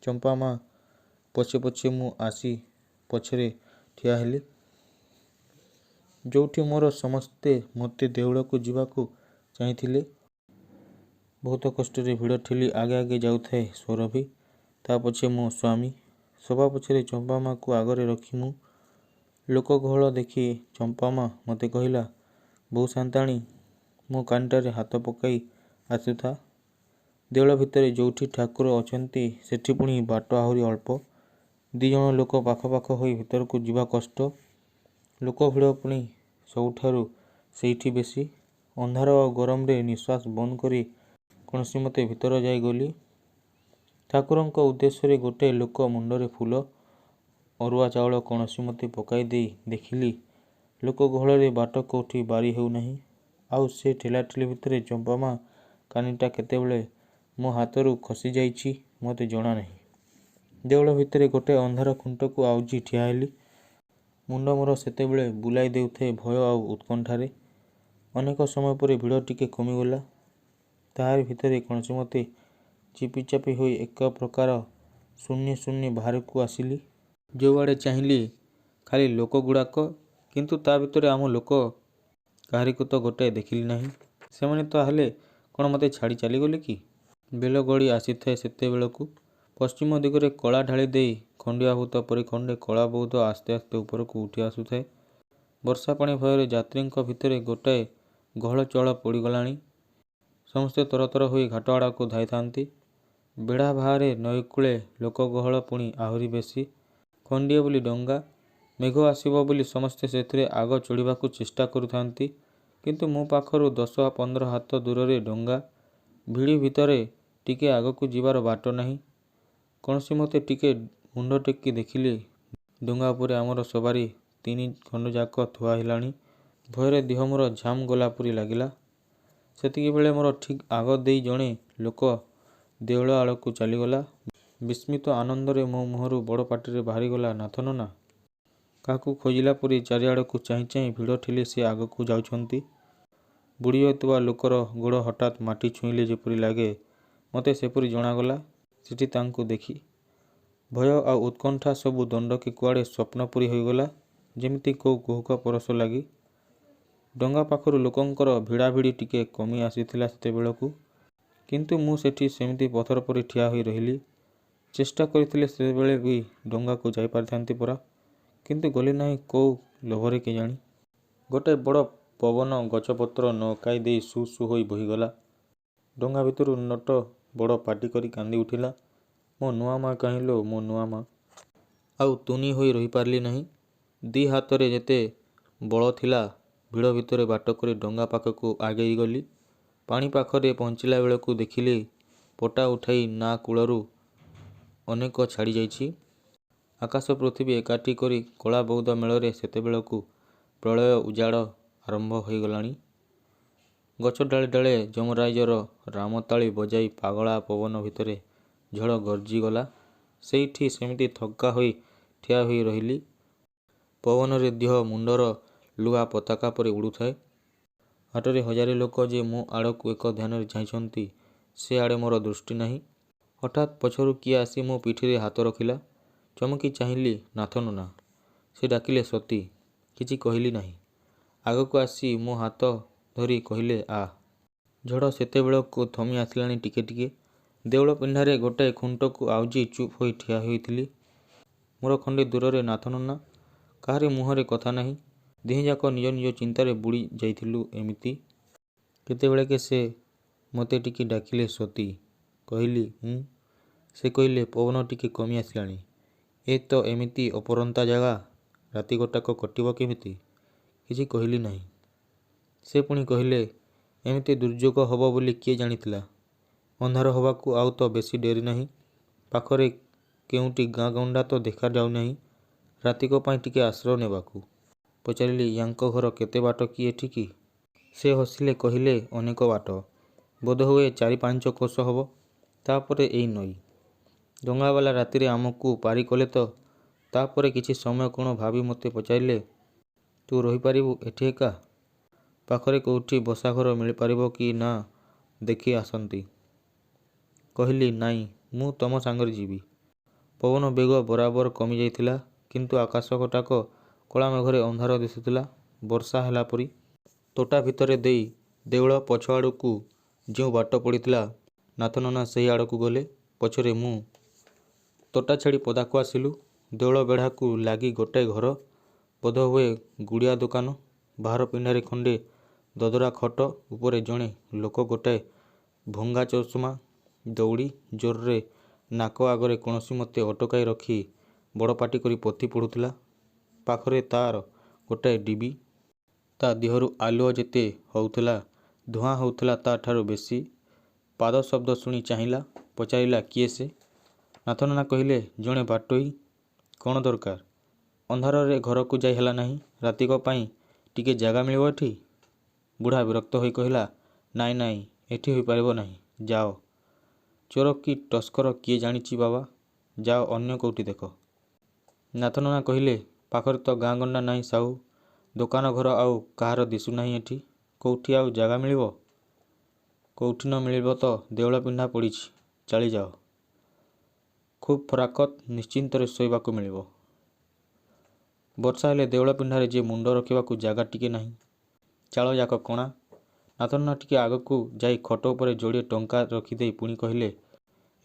[SPEAKER 1] ଚମ୍ପାମା ପଛେ ପଛେ ମୁଁ ଆସି ପଛରେ ଠିଆ ହେଲି। ଯୋଉଠି ମୋର ସମସ୍ତେ ମୋତେ ଦେଉଳକୁ ଯିବାକୁ ଚାହିଁଥିଲେ। ବହୁତ କଷ୍ଟରେ ଭିଡ଼ ଠେଲି ଆଗେ ଆଗେ ଯାଉଥାଏ ସୌରଭୀ, ତା ପଛେ ମୋ ସ୍ୱାମୀ। ସବା ପଛରେ ଚମ୍ପାମାକୁ ଆଗରେ ରଖି ମୁଁ। ଲୋକଗହଳ ଦେଖି ଚମ୍ପାମା ମୋତେ କହିଲା, ବୋହୂ ସାନ୍ତାଣୀ, ମୋ କାନିଟାରେ ହାତ ପକାଇ ଆସୁଥା। ଦେଉଳ ଭିତରେ ଯୋଉଠି ଠାକୁର ଅଛନ୍ତି ସେଠି ପୁଣି ବାଟ ଆହୁରି ଅଳ୍ପ। ଦି'ଜଣ ଲୋକ ପାଖ ପାଖ ହୋଇ ଭିତରକୁ ଯିବା କଷ୍ଟ। ଲୋକ ଭିଡ଼ ପୁଣି ସବୁଠାରୁ ସେଇଠି ବେଶି। ଅନ୍ଧାର ଆଉ ଗରମରେ ନିଶ୍ୱାସ ବନ୍ଦ କରି କୌଣସି ମତେ ଭିତର ଯାଇ ଗଲି। ଠାକୁରଙ୍କ ଉଦ୍ଦେଶ୍ୟରେ ଗୋଟାଏ ଲୋକ ମୁଣ୍ଡରେ ଫୁଲ, ଅରୁଆ ଚାଉଳ କୌଣସି ମତେ ପକାଇ ଦେଇ ଦେଖିଲି ଲୋକ ଗହଳରେ ବାଟ କୋଉଠି ବାରି ହେଉନାହିଁ। ଆଉ ସେ ଠେଲାଠେଲି ଭିତରେ ଚମ୍ପାମା କାନିଟା କେତେବେଳେ ମୋ ହାତରୁ ଖସିଯାଇଛି ମୋତେ ଜଣା ନାହିଁ। ଦେଉଳ ଭିତରେ ଗୋଟାଏ ଅନ୍ଧାର ଖୁଣ୍ଟକୁ ଆଉଜି ଠିଆ ହେଲି। ମୁଣ୍ଡ ମୋର ସେତେବେଳେ ବୁଲାଇ ଦେଉଥାଏ ଭୟ ଆଉ ଉତ୍କଣ୍ଠାରେ। ଅନେକ ସମୟ ପରେ ଭିଡ଼ ଟିକେ କମିଗଲା। ତାହାରି ଭିତରେ କୌଣସି ମତେ ଚିପି ଚାପି ହୋଇ ଏକ ପ୍ରକାର ଶୂନ୍ୟେ ଶୂନ୍ୟେ ବାହାରକୁ ଆସିଲି। ଯୋଉଆଡ଼େ ଚାହିଁଲି ଖାଲି ଲୋକଗୁଡ଼ାକ, କିନ୍ତୁ ତା ଭିତରେ ଆମ ଲୋକ କାହାରିକୁ ତ ଗୋଟାଏ ଦେଖିଲି ନାହିଁ। ସେମାନେ ତାହେଲେ କ'ଣ ମୋତେ ଛାଡ଼ି ଚାଲିଗଲେ କି? ବେଳ ଗଡ଼ି ଆସିଥାଏ ସେତେବେଳକୁ। ପଶ୍ଚିମ ଦିଗରେ କଳା ଢାଳି ଦେଇ ଖଣ୍ଡିଆ ଭୂତ ପରି ଖଣ୍ଡେ କଳା ବଉଦ ଆସ୍ତେ ଆସ୍ତେ ଉପରକୁ ଉଠି ଆସୁଥାଏ। ବର୍ଷା ପାଣି ଭୟରେ ଯାତ୍ରୀଙ୍କ ଭିତରେ ଗୋଟାଏ ଗହଳ ଚହଳ ପଡ଼ିଗଲାଣି। ସମସ୍ତେ ତରତର ହୋଇ ଘାଟ ଆଡ଼କୁ ଧାଇଥାନ୍ତି। ବେଢ଼ା ବାହାରେ ନଈକୂଳେ ଲୋକଗହଳ ପୁଣି ଆହୁରି ବେଶି। ଖଣ୍ଡିଏ ବୋଲି ଡଙ୍ଗା। ମେଘ ଆସିବ ବୋଲି ସମସ୍ତେ ସେଥିରେ ଆଗ ଚଢ଼ିବାକୁ ଚେଷ୍ଟା କରୁଥାନ୍ତି। କିନ୍ତୁ ମୋ ପାଖରୁ 10-15 ହାତ ଦୂରରେ ଡଙ୍ଗା। ଭିଡ଼ି ଭିତରେ ଟିକେ ଆଗକୁ ଯିବାର ବାଟ ନାହିଁ। କୌଣସି ମତେ ଟିକେ ମୁଣ୍ଡ ଟେକି ଦେଖିଲି ଡଙ୍ଗା ଉପରେ ଆମର ସବାରି 3 ଖଣ୍ଡଯାକ ଥୁଆ ହେଲାଣି। ଭୟରେ ଦିହ ମୋର ଝାମ ଗଲା ପରି ଲାଗିଲା। ସେତିକିବେଳେ ମୋର ଠିକ୍ ଆଗ ଦେଇ ଜଣେ ଲୋକ ଦେଉଳ ଆଡ଼କୁ ଚାଲିଗଲା। ବିସ୍ମିତ ଆନନ୍ଦରେ ମୋ ମୁହଁରୁ ବଡ଼ ପାଟିରେ ବାହାରିଗଲା, ନାଥ ନନା। କାହାକୁ ଖୋଜିଲା ପରି ଚାରିଆଡ଼କୁ ଚାହିଁ ଚାହିଁ ଭିଡ଼ ଠେଲି ସେ ଆଗକୁ ଯାଉଛନ୍ତି। ବୁଡ଼ି ଯାଉଥିବା ଲୋକର ଗୋଡ଼ ହଠାତ୍ ମାଟି ଛୁଇଁଲେ ଯେପରି ଲାଗେ, ମୋତେ ସେପରି ଜଣାଗଲା ସେଠି ତାଙ୍କୁ ଦେଖି। ଭୟ ଆଉ ଉତ୍କଣ୍ଠା ସବୁ ଦଣ୍ଡକେ କୁଆଡ଼େ ସ୍ୱପ୍ନ ପରି ହୋଇଗଲା, ଯେମିତି କୋଉ କୁହୁକ ପରଶ ଲାଗି। ଡଙ୍ଗା ପାଖରୁ ଲୋକଙ୍କର ଭିଡ଼ାଭିଡ଼ି ଟିକେ କମି ଆସିଥିଲା ସେତେବେଳକୁ। କିନ୍ତୁ ମୁଁ ସେଠି ସେମିତି ପଥର ପରି ଠିଆ ହୋଇ ରହିଲି। ଚେଷ୍ଟା କରିଥିଲେ ସେତେବେଳେ ବି ଡଙ୍ଗାକୁ ଯାଇପାରିଥାନ୍ତି ପରା। କିନ୍ତୁ ଗଲି ନାହିଁ କୋଉ ଲୋଭରେ କେଜାଣି। ଗୋଟାଏ ବଡ଼ ପବନ ଗଛପତ୍ର ନଅକାଇ ଦେଇ ସୁ ସୁ ହୋଇ ବୋହିଗଲା। ଡଙ୍ଗା ଭିତରୁ ନଟ ବଡ଼ ପାଟି କରି କାନ୍ଦି ଉଠିଲା, ମୋ ନୂଆ ମା କାହିଁ ଲୋ, ମୋ ନୂଆ ମା। ଆଉ ତୁନି ହୋଇ ରହିପାରିଲି ନାହିଁ। 2 ହାତରେ ଯେତେ ବଳ ଥିଲା ଭିଡ଼ ଭିତରେ ବାଟ କରି ଡଙ୍ଗା ପାଖକୁ ଆଗେଇ ଗଲି। ପାଣି ପାଖରେ ପହଞ୍ଚିଲା ବେଳକୁ ଦେଖିଲି ପଟା ଉଠାଇ ନାଆ କୂଳରୁ ଅନେକ ଛାଡ଼ି ଯାଇଛି। ଆକାଶ ପୃଥିବୀ ଏକାଠି କରି କଳା ବଉଦ ମେଳରେ ସେତେବେଳକୁ ପ୍ରଳୟ ଉଜାଡ଼ ଆରମ୍ଭ ହୋଇଗଲାଣି। ଗଛ ଡାଳେ ଡାଳେ ଯମରାଜର ରାମତାଳି ବଜାଇ ପାଗଳା ପବନ ଭିତରେ ଝଡ଼ ଗର୍ଜିଗଲା। ସେଇଠି ସେମିତି ଥକ୍କା ହୋଇ ଠିଆ ହୋଇ ରହିଲି। ପବନରେ ଦିହ ମୁଣ୍ଡର ଲୁଗା ପତାକା ପରି ଉଡ଼ୁଥାଏ। ହାଟରେ ହଜାରେ ଲୋକ ଯେ ମୋ ଆଡ଼କୁ ଏକ ଧ୍ୟାନରେ ଚାହିଁଛନ୍ତି ସେ ଆଡ଼େ ମୋର ଦୃଷ୍ଟି ନାହିଁ। ହଠାତ୍ ପଛରୁ କିଏ ଆସି ମୋ ପିଠିରେ ହାତ ରଖିଲା। ଚମକି ଚାହିଁଲି, ନାଥ ନନା। ସେ ଡାକିଲେ, ସତୀ। କିଛି କହିଲି ନାହିଁ। ଆଗକୁ ଆସି ମୋ ହାତ ଧରି କହିଲେ, ଆ। ଝଡ଼ ସେତେବେଳକୁ ଥମି ଆସିଲାଣି ଟିକେ ଟିକେ। ଦେଉଳ ପିଣ୍ଡାରେ ଗୋଟାଏ ଖୁଣ୍ଟକୁ ଆଉଜି ଚୁପ୍ ହୋଇ ଠିଆ ହୋଇଥିଲି। ମୋର ଖଣ୍ଡେ ଦୂରରେ ନାଥ ନନା। କାହାରି ମୁହଁରେ କଥା ନାହିଁ। ଦିହେଁଯାକ ନିଜ ନିଜ ଚିନ୍ତାରେ ବୁଡ଼ି ଯାଇଥିଲୁ ଏମିତି। କେତେବେଳକେ ସେ ମୋତେ ଟିକେ ଡାକିଲେ, ସତୀ। କହିଲି, ହୁଁ। ସେ କହିଲେ, ପବନ ଟିକେ କମି ଆସିଲାଣି। ଏ ତ ଏମିତି ଅପରନ୍ତା ଜାଗା, ରାତି ଗୋଟାକ କଟିବ କେମିତି? କିଛି କହିଲି ନାହିଁ। ସେ ପୁଣି କହିଲେ, ଏମିତି ଦୁର୍ଯୋଗ ହବ ବୋଲି କିଏ ଜାଣିଥିଲା? ଅନ୍ଧାର ହବାକୁ ଆଉ ତ ବେଶି ଡେରି ନାହିଁ। ପାଖରେ କେଉଁଠି ଗାଁ ଗଣ୍ଡା ତ ଦେଖାଯାଉନାହିଁ। ରାତିକ ପାଇଁ ଟିକେ ଆଶ୍ରୟ ନେବାକୁ। ପଚାରିଲି, ୟାଙ୍କ ଘର କେତେ ବାଟ କି ଏଠିକି? ସେ ହସିଲେ, କହିଲେ, ଅନେକ ବାଟ। ବୋଧହୁଏ 4-5 କୋଶ ହେବ। ତାପରେ ଏଇ ନଈ। ଡଙ୍ଗାବାଲା ରାତିରେ ଆମକୁ ପାରି କଲେ ତ। ତାପରେ କିଛି ସମୟ କ'ଣ ଭାବି ମୋତେ ପଚାରିଲେ, ତୁ ରହିପାରିବୁ ଏଠି ଏକା? ପାଖରେ କେଉଁଠି ବସାଘର ମିଳିପାରିବ କି ନା ଦେଖି ଆସନ୍ତି। କହିଲି, ନାଇଁ, ମୁଁ ତମ ସାଙ୍ଗରେ ଯିବି। ପବନ ବେଗ ବରାବର କମିଯାଇଥିଲା, କିନ୍ତୁ ଆକାଶ ଗୋଟାକ କଳା ମେଘରେ ଅନ୍ଧାର ଦିଶୁଥିଲା, ବର୍ଷା ହେଲା ପରି। ତୋଟା ଭିତରେ ଦେଇ ଦେଉଳ ପଛଆଡ଼କୁ ଯେଉଁ ବାଟ ପଡ଼ିଥିଲା, ନାଥନନା ସେହି ଆଡ଼କୁ ଗଲେ। ପଛରେ ମୁଁ। ତୋଟା ଛାଡ଼ି ପଦାକୁ ଆସିଲୁ। ଦେଉଳ ବେଢ଼ାକୁ ଲାଗି ଗୋଟାଏ ଘର, ବୋଧହୁଏ ଗୁଡ଼ିଆ ଦୋକାନ। ବାହାର ପିଣ୍ଡାରେ ଖଣ୍ଡେ ଦଦରା ଖଟ, ଉପରେ ଜଣେ ଲୋକ ଗୋଟାଏ ଭଙ୍ଗା ଚଷମା ଦଉଡ଼ି ଜୋରରେ ନାକ ଆଗରେ କୌଣସି ମତେ ଅଟକାଇ ରଖି ବଡ଼ ପାଟି କରି ପୋଥି ପଢ଼ୁଥିଲା। ପାଖରେ ତା'ର ଗୋଟାଏ ଡିବି। ତା ଦିହରୁ ଆଲୁଅ ଯେତେ ହଉଥିଲା, ଧୂଆଁ ହଉଥିଲା ତା'ଠାରୁ ବେଶୀ। ପାଦ ଶବ୍ଦ ଶୁଣି ଚାହିଁଲା। ପଚାରିଲା, କିଏ ସେ? ନାଥନନା କହିଲେ, ଜଣେ ବାଟୋଇ। କ'ଣ ଦରକାର? ଅନ୍ଧାରରେ ଘରକୁ ଯାଇ ହେଲା ନାହିଁ। ରାତିକ ପାଇଁ ଟିକେ ଜାଗା ମିଳିବ ଏଠି? ବୁଢ଼ା ବିରକ୍ତ ହୋଇ କହିଲା, ନାଇଁ ନାଇଁ, ଏଠି ହୋଇପାରିବ ନାହିଁ। ଯାଅ। ଚୋର କି ଟସ୍କର କିଏ ଜାଣିଛି ବାବା। ଯାଅ, ଅନ୍ୟ କେଉଁଠି ଦେଖ। ନାଥନନା କହିଲେ, ପାଖରେ ତ ଗାଁ ଗଣ୍ଡା ନାହିଁ ସାହୁ। ଦୋକାନ ଘର ଆଉ କାହାର ଦିଶୁନାହିଁ ଏଠି। କେଉଁଠି ଆଉ ଜାଗା ମିଳିବ? କେଉଁଠି ନ ମିଳିବ ତ ଦେଉଳ ପିଣ୍ଡା ପଡ଼ିଛି, ଚାଳିଯାଅ। ଖୁବ୍ ଫରାକତ, ନିଶ୍ଚିନ୍ତରେ ଶୋଇବାକୁ ମିଳିବ। ବର୍ଷା ହେଲେ ଦେଉଳ ପିଣ୍ଡାରେ ଯେ ମୁଣ୍ଡ ରଖିବାକୁ ଜାଗା ଟିକେ ନାହିଁ। ଚାଳଯାକ କଣା। ନାଥନନା ଟିକେ ଆଗକୁ ଯାଇ ଖଟ ଉପରେ ଯୋଡ଼ିଏ ଟଙ୍କା ରଖିଦେଇ ପୁଣି କହିଲେ,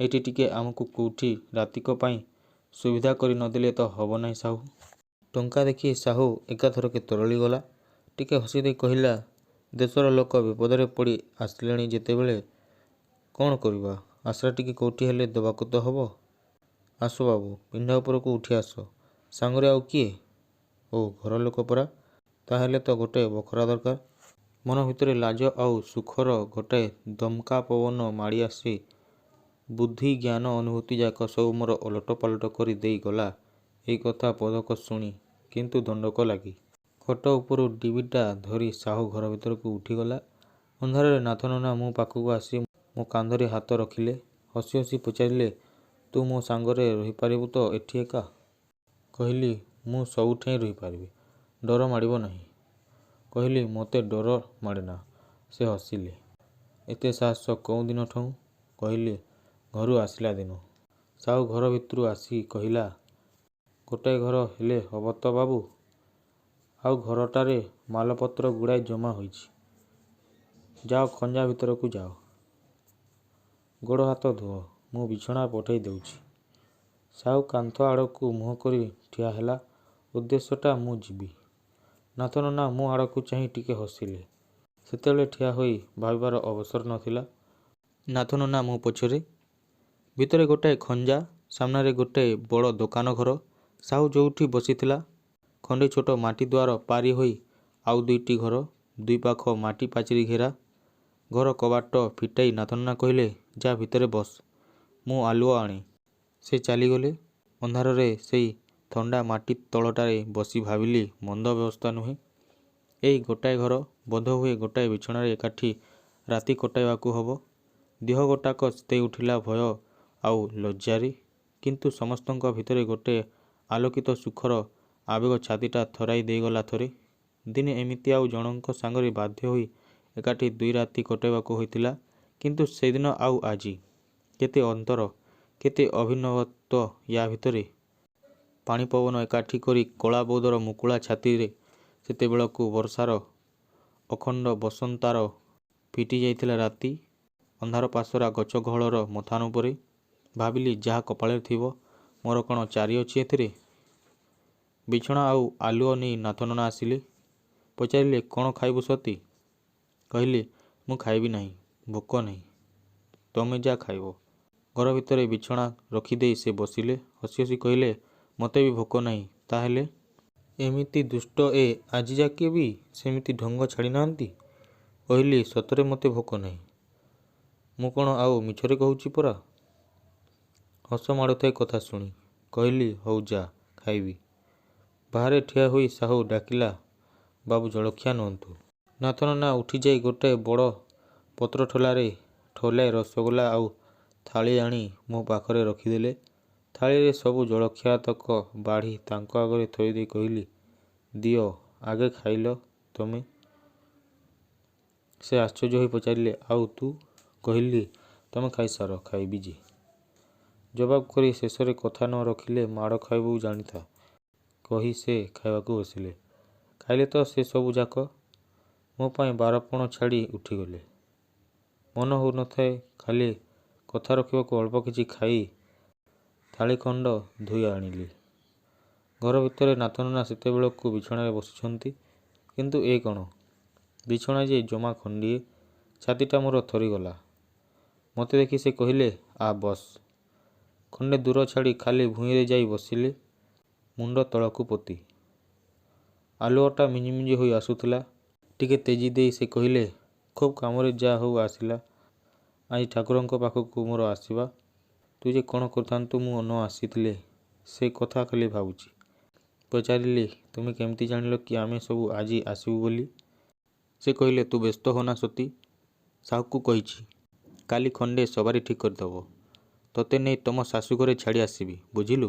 [SPEAKER 1] ଏଇଠି ଟିକେ ଆମକୁ କେଉଁଠି ରାତିକ ପାଇଁ ସୁବିଧା କରି ନ ଦେଲେ ତ ହେବ ନାହିଁ ସାହୁ। ଟଙ୍କା ଦେଖି ସାହୁ ଏକାଥରକେ ତରଳିଗଲା। ଟିକେ ହସିଦେଇ କହିଲା, ଦେଶର ଲୋକ ବିପଦରେ ପଡ଼ି ଆସିଲେଣି ଯେତେବେଳେ କ'ଣ କରିବା, ଆଶ୍ରା ଟିକେ କେଉଁଠି ହେଲେ ଦେବାକୁ ତ ହେବ। ଆସ ବାବୁ, ପିଣ୍ଡା ଉପରକୁ ଉଠି ଆସ। ସାଙ୍ଗରେ ଆଉ କିଏ? ଓ, ଘର ଲୋକ ପରା। ତାହେଲେ ତ ଗୋଟାଏ ବଖରା ଦରକାର। ମନ ଭିତରେ ଲାଜ ଆଉ ସୁଖର ଗୋଟାଏ ଦମକା ପବନ ମାଡ଼ି ଆସି ବୁଦ୍ଧି, ଜ୍ଞାନ, ଅନୁଭୂତିଯାକ ସବୁ ମୋର ଓଲଟ ପାଲଟ କରି ଦେଇ ଗଲା ଏଇ କଥା ପଦକ ଶୁଣି, କିନ୍ତୁ ଦଣ୍ଡକ ଲାଗି। ଖଟ ଉପରୁ ଡିବିଟା ଧରି ସାହୁ ଘର ଭିତରକୁ ଉଠିଗଲା। ଅନ୍ଧାରରେ ନାଥନନା ମୋ ପାଖକୁ ଆସି ମୋ କାନ୍ଧରେ ହାତ ରଖିଲେ। ହସି ହସି ପଚାରିଲେ, ତୁ ମୋ ସାଙ୍ଗରେ ରହିପାରିବୁ ତ ଏଠି ଏକା? କହିଲି, ମୁଁ ସବୁଠେଇଁ ରହିପାରିବି। ଡର ମାଡ଼ିବ ନାହିଁ। କହିଲି, ମୋତେ ଡର ମାଡ଼େନା। ସେ ହସିଲେ। ଏତେ ସାହସ କୋଉ ଦିନଠୁଁ? କହିଲି, ଘରୁ ଆସିଲା ଦିନୁ। ସାହୁ ଘର ଭିତରୁ ଆସି କହିଲା, ଗୋଟାଏ ଘର ହେଲେ ହବ ତ ବାବୁ। ଆଉ ଘରଟାରେ ମାଲପତ୍ର ଗୁଡ଼ାଏ ଜମା ହୋଇଛି। ଯାଅ, ଖଞ୍ଜା ଭିତରକୁ ଯାଅ। ଗୋଡ଼ ହାତ ଧୁଅ, ମୁଁ ବିଛଣା ପଠେଇ ଦେଉଛି। ସାହୁ କାନ୍ଥ ଆଡ଼କୁ ମୁହଁ କରି ଠିଆ ହେଲା। ଉଦ୍ଦେଶ୍ୟଟା ମୁଁ ଯିବି। ନାଥନନା ମୋ ଆଡ଼କୁ ଚାହିଁ ଟିକେ ହସିଲେ। ସେତେବେଳେ ଠିଆ ହୋଇ ଭାବିବାର ଅବସର ନ ଥିଲା। ନାଥନନା ମୋ ପଛରେ। ଭିତରେ ଗୋଟାଏ ଖଞ୍ଜା, ସାମ୍ନାରେ ଗୋଟାଏ ବଡ଼ ଦୋକାନ ଘର। ସାହୁ ଯୋଉଠି ବସିଥିଲା, ଖଣ୍ଡେ ଛୋଟ ମାଟି ଦୁଆର ପାରି ହୋଇ ଆଉ ଦୁଇଟି ଘର, ଦୁଇ ପାଖ ମାଟି ପାଚିରି ଘେରା। ଘର କବାଟ ଫିଟାଇ ନାଥନନା କହିଲେ, ଯା ଭିତରେ ବସ, ମୁଁ ଆଲୁଅ ଆଣେ। ସେ ଚାଲିଗଲେ। ଅନ୍ଧାରରେ ସେଇ ଥଣ୍ଡା ମାଟି ତଳଟାରେ ବସି ଭାବିଲି, ମନ୍ଦ ବ୍ୟବସ୍ଥା ନୁହେଁ। ଏଇ ଗୋଟାଏ ଘର, ବୋଧହୁଏ ଗୋଟାଏ ବିଛଣାରେ ଏକାଠି ରାତି କଟାଇବାକୁ ହବ। ଦେହ ଗୋଟାକ ଶୀତେଇ ଉଠିଲା ଭୟ ଆଉ ଲଜ୍ଜାରେ। କିନ୍ତୁ ସମସ୍ତଙ୍କ ଭିତରେ ଗୋଟାଏ ଆଲୋକିତ ସୁଖର ଆବେଗ ଛାତିଟା ଥରାଇ ଦେଇଗଲା ଥରେ। ଦିନେ ଏମିତି ଆଉ ଜଣଙ୍କ ସାଙ୍ଗରେ ବାଧ୍ୟ ହୋଇ ଏକାଠି 2 ରାତି କଟାଇବାକୁ ହୋଇଥିଲା। କିନ୍ତୁ ସେଦିନ ଆଉ ଆଜି, କେତେ ଅନ୍ତର, କେତେ ଅଭିନବତ୍ୱ ୟା ଭିତରେ। ପାଣି ପବନ ଏକାଠି କରି କଳା ବଉଦର ମୁକୁଳା ଛାତିରେ ସେତେବେଳକୁ ବର୍ଷାର ଅଖଣ୍ଡ ବସନ୍ତାର ଫିଟି ଯାଇଥିଲା ରାତି। ଅନ୍ଧାର ପାସୋରା ଗଛ ଗହଳର ମଥାନ ଉପରେ। ଭାବିଲି, ଯାହା କପାଳରେ ଥିବ, ମୋର କ'ଣ ଚାରି ଅଛି ଏଥିରେ। ବିଛଣା ଆଉ ଆଲୁଅ ନେଇ ନାଥନନା ଆସିଲେ। ପଚାରିଲେ, କ'ଣ ଖାଇବୁ ସତୀ? କହିଲି, ମୁଁ ଖାଇବି ନାହିଁ, ଭୋକ ନାହିଁ। ତମେ ଯା ଖାଇବ। ଘର ଭିତରେ ବିଛଣା ରଖିଦେଇ ସେ ବସିଲେ। ହସି ହସି କହିଲେ, ମୋତେ ବି ଭୋକ ନାହିଁ। ତାହେଲେ ଏମିତି ଦୁଷ୍ଟ ଆଜିଯାକେ ବି ସେମିତି ଢଙ୍ଗ ଛାଡ଼ି ନାହାନ୍ତି। କହିଲି, ସତରେ ମୋତେ ଭୋକ ନାହିଁ। ମୁଁ କ'ଣ ଆଉ ମିଛରେ କହୁଛି ପରା। ହସ ମାଡ଼ୁଥାଏ କଥା ଶୁଣି। କହିଲି ହଉ ଯା ଖାଇବି। ବାହାରେ ଠିଆ ହୋଇ ସାହୁ ଡାକିଲା ବାବୁ ଜଳଖିଆ ନିଅନ୍ତୁ। ନାଥ ନନା ଉଠିଯାଇ ଗୋଟାଏ ବଡ଼ ପତ୍ର ଠୋଲାଏ ରସଗୋଲା ଆଉ ଥାଳି ଆଣି ମୋ ପାଖରେ ରଖିଦେଲେ। ଥାଳିରେ ସବୁ ଜଳଖିଆତକ ବାଢ଼ି ତାଙ୍କ ଆଗରେ ଥୋଇଦେଇ କହିଲି ଦିଅ ଆଗେ ଖାଇଲ ତମେ। ସେ ଆଶ୍ଚର୍ଯ୍ୟ ହୋଇ ପଚାରିଲେ ଆଉ ତୁ? କହିଲି ତମେ ଖାଇସାର ଖାଇବି ଯେ। ଜବାବ କରି ଶେଷରେ କଥା ନ ରଖିଲେ ମାଡ଼ ଖାଇବୁ ଜାଣିଥା କହି ସେ ଖାଇବାକୁ ବସିଲେ। ଖାଇଲେ ତ ସେ ସବୁ ଯାକ। ମୋ ପାଇଁ ବାରପଣ ଛାଡ଼ି ଉଠିଗଲେ। ମନ ହେଉନଥାଏ ଖାଲି କଥା ରଖିବାକୁ ଅଳ୍ପ କିଛି ଖାଇ ଥାଳିଖଣ୍ଡ ଧୋଇ ଆଣିଲି। ଘର ଭିତରେ ନାଥନନା ସେତେବେଳକୁ ବିଛଣାରେ ବସିଛନ୍ତି। କିନ୍ତୁ ଏ କ'ଣ ବିଛଣା ଯେ ଜମା ଖଣ୍ଡିଏ। ଛାତିଟା ମୋର ଥରିଗଲା। ମୋତେ ଦେଖି ସେ କହିଲେ ଆ ବସ। ଖଣ୍ଡେ ଦୂର ଛାଡ଼ି ଖାଲି ଭୂଇଁରେ ଯାଇ ବସିଲେ ମୁଣ୍ଡ ତଳକୁ ପୋତି। ଆଲୁଅଟା ମିଞ୍ଜି ହୋଇ ଆସୁଥିଲା। ଟିକେ ତେଜି ଦେଇ ସେ କହିଲେ ଖୁବ୍ କାମରେ ଯା ହଉ ଆସିଲା। ଆଜି ଠାକୁରଙ୍କ ପାଖକୁ ମୋର ଆସିବା। ତୁ ଯେ କ'ଣ କରିଥାନ୍ତୁ ମୁଁ ନ ଆସିଥିଲେ ସେ କଥା ଖାଲି ଭାବୁଛି। ପଚାରିଲି ତୁମେ କେମିତି ଜାଣିଲ କି ଆମେ ସବୁ ଆଜି ଆସିବୁ ବୋଲି? ସେ କହିଲେ ତୁ ବ୍ୟସ୍ତ ହୋନା ସତୀ। ସାହୁକୁ କହିଛି କାଲି ଖଣ୍ଡେ ସବାରି ଠିକ୍ କରିଦେବ। ତୋତେ ନେଇ ତମ ଶାଶୁଘରେ ଛାଡ଼ି ଆସିବି ବୁଝିଲୁ।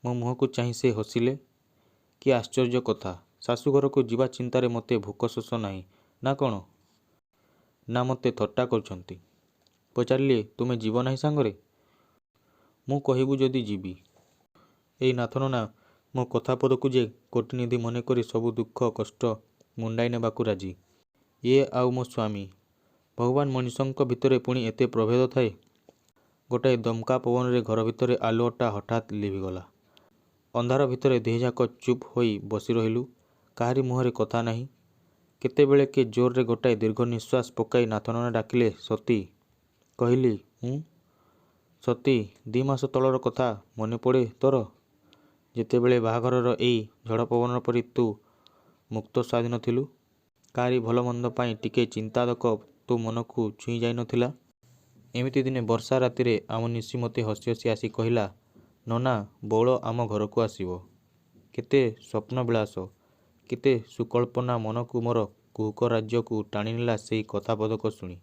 [SPEAKER 1] ମୋ ମୁହଁକୁ ଚାହିଁ ସେ ହସିଲେ। କି ଆଶ୍ଚର୍ଯ୍ୟ କଥା। ଶାଶୁଘରକୁ ଯିବା ଚିନ୍ତାରେ ମୋତେ ଭୋକ ଶୋଷ ନାହିଁ ନା କ'ଣ? ନା ମୋତେ ଥଟ୍ଟା କରୁଛନ୍ତି? ପଚାରିଲି ତୁମେ ଯିବ ନାହିଁ ସାଙ୍ଗରେ? ମୁଁ କହିବୁ ଯଦି ଯିବି। ଏଇ ନାଥନନା ମୋ କଥା ପଦକୁ ଯେ କୋଟିନିଧି ମନେକରି ସବୁ ଦୁଃଖ କଷ୍ଟ ମୁଣ୍ଡାଇ ନେବାକୁ ରାଜି। ଇଏ ଆଉ ମୋ ସ୍ୱାମୀ। ଭଗବାନ ମଣିଷଙ୍କ ଭିତରେ ପୁଣି ଏତେ ପ୍ରଭେଦ ଥାଏ। ଗୋଟାଏ ଦମକା ପବନରେ ଘର ଭିତରେ ଆଲୁଅଟା ହଠାତ୍ ଲିଭିଗଲା। ଅନ୍ଧାର ଭିତରେ ଦିହେଁଯାକ ଚୁପ୍ ହୋଇ ବସି ରହିଲୁ। କାହାରି ମୁହଁରେ କଥା ନାହିଁ। କେତେବେଳେ କେ ଜୋରରେ ଗୋଟାଏ ଦୀର୍ଘ ନିଶ୍ୱାସ ପକାଇ ନାଥନନା ଡାକିଲେ ସତୀ। କହିଲି ସତୀ 2 ମାସ ତଳର କଥା ମନେ ପଡ଼େ ତୋର? ଯେତେବେଳେ ବାହାଘରର ଏଇ ଝଡ଼ପବନ ପରି ତୁ ମୁକ୍ତ ସ୍ୱାଧୀନ ଥିଲୁ। କାହାରି ଭଲ ମନ୍ଦ ପାଇଁ ଟିକେ ଚିନ୍ତାତକ ତୋ ମନକୁ ଛୁଇଁ ଯାଇ ନଥିଲା। ଏମିତି ଦିନେ ବର୍ଷା ରାତିରେ ଆମ ନିଶି ମୋତେ ହସି ହସି ଆସି କହିଲା ନନା ବଉଳ ଆମ ଘରକୁ ଆସିବ। କେତେ ସ୍ୱପ୍ନବିଳାସ କେତେ ସୁକଳ୍ପନା ମନକୁ ମୋର କୁହୁକ ରାଜ୍ୟକୁ ଟାଣିନେଲା ସେଇ କଥା ପଦକ ଶୁଣି।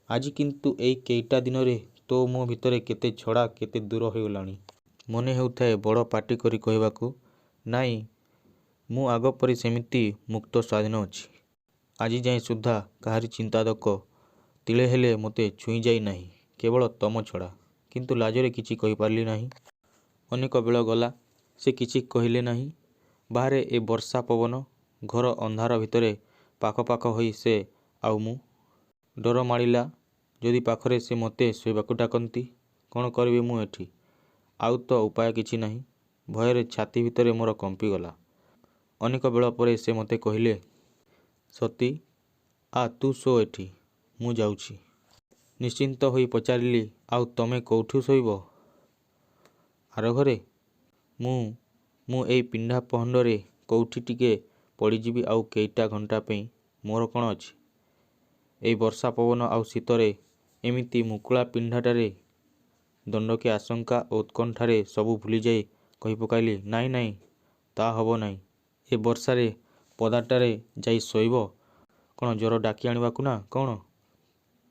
[SPEAKER 1] ଆଜି କିନ୍ତୁ ଏଇ କେଇଟା ଦିନରେ ତୋ ମୋ ଭିତରେ କେତେ ଛଡ଼ା କେତେ ଦୂର ହୋଇଗଲାଣି। ମନେ ହେଉଥାଏ ବଡ଼ ପାଟି କରି କହିବାକୁ ନାଇଁ ମୁଁ ଆଗ ପରି ସେମିତି ମୁକ୍ତ ସ୍ୱାଧୀନ ଅଛି। ଆଜି ଯାଏଁ ସୁଦ୍ଧା କାହାରି ଚିନ୍ତାତକ ତିଳେ ହେଲେ ମୋତେ ଛୁଇଁ ଯାଇ ନାହିଁ କେବଳ ତମ ଛଡ଼ା। କିନ୍ତୁ ଲାଜରେ କିଛି କହିପାରିଲି ନାହିଁ। ଅନେକ ବେଳ ଗଲା ସେ କିଛି କହିଲେ ନାହିଁ। ବାହାରେ ଏ ବର୍ଷା ପବନ ଘର ଅନ୍ଧାର ଭିତରେ ପାଖ ପାଖ ହୋଇ ସେ ଆଉ ମୁଁ। ଡର ମାଡ଼ିଲା ଯଦି ପାଖରେ ସେ ମୋତେ ଶୋଇବାକୁ ଡାକନ୍ତି। କ'ଣ କରିବି ମୁଁ ଏଠି? ଆଉ ତ ଉପାୟ କିଛି ନାହିଁ। ଭୟରେ ଛାତି ଭିତରେ ମୋର କମ୍ପିଗଲା। ଅନେକ ବେଳ ପରେ ସେ ମୋତେ କହିଲେ ସତୀ ଆ ତୁ ଶୋ ଏଠି ମୁଁ ଯାଉଛି। ନିଶ୍ଚିନ୍ତ ହୋଇ ପଚାରିଲି ଆଉ ତମେ କୋଉଠି ଶୋଇବ? ଆର ଘରେ? ମୁଁ ଏଇ ପିଣ୍ଡା ପହଣ୍ଡରେ କୋଉଠି ଟିକେ ପଡ଼ିଯିବି ଆଉ କେଇଟା ଘଣ୍ଟା ପାଇଁ ମୋର କ'ଣ ଅଛି? ଏଇ ବର୍ଷା ପବନ ଆଉ ଶୀତରେ ଏମିତି ମୁକୁଳା ପିଣ୍ଡାଟାରେ ଦଣ୍ଡକେ ଆଶଙ୍କା ଓ ଉତ୍କଣ୍ଠାରେ ସବୁ ଭୁଲିଯାଇ କହିପକାଇଲି ନାଇଁ ନାଇଁ ତା ହବ ନାହିଁ। ଏ ବର୍ଷାରେ ପଦାଟାରେ ଯାଇ ଶୋଇବ କ'ଣ ଜ୍ୱର ଡାକି ଆଣିବାକୁ ନା କ'ଣ?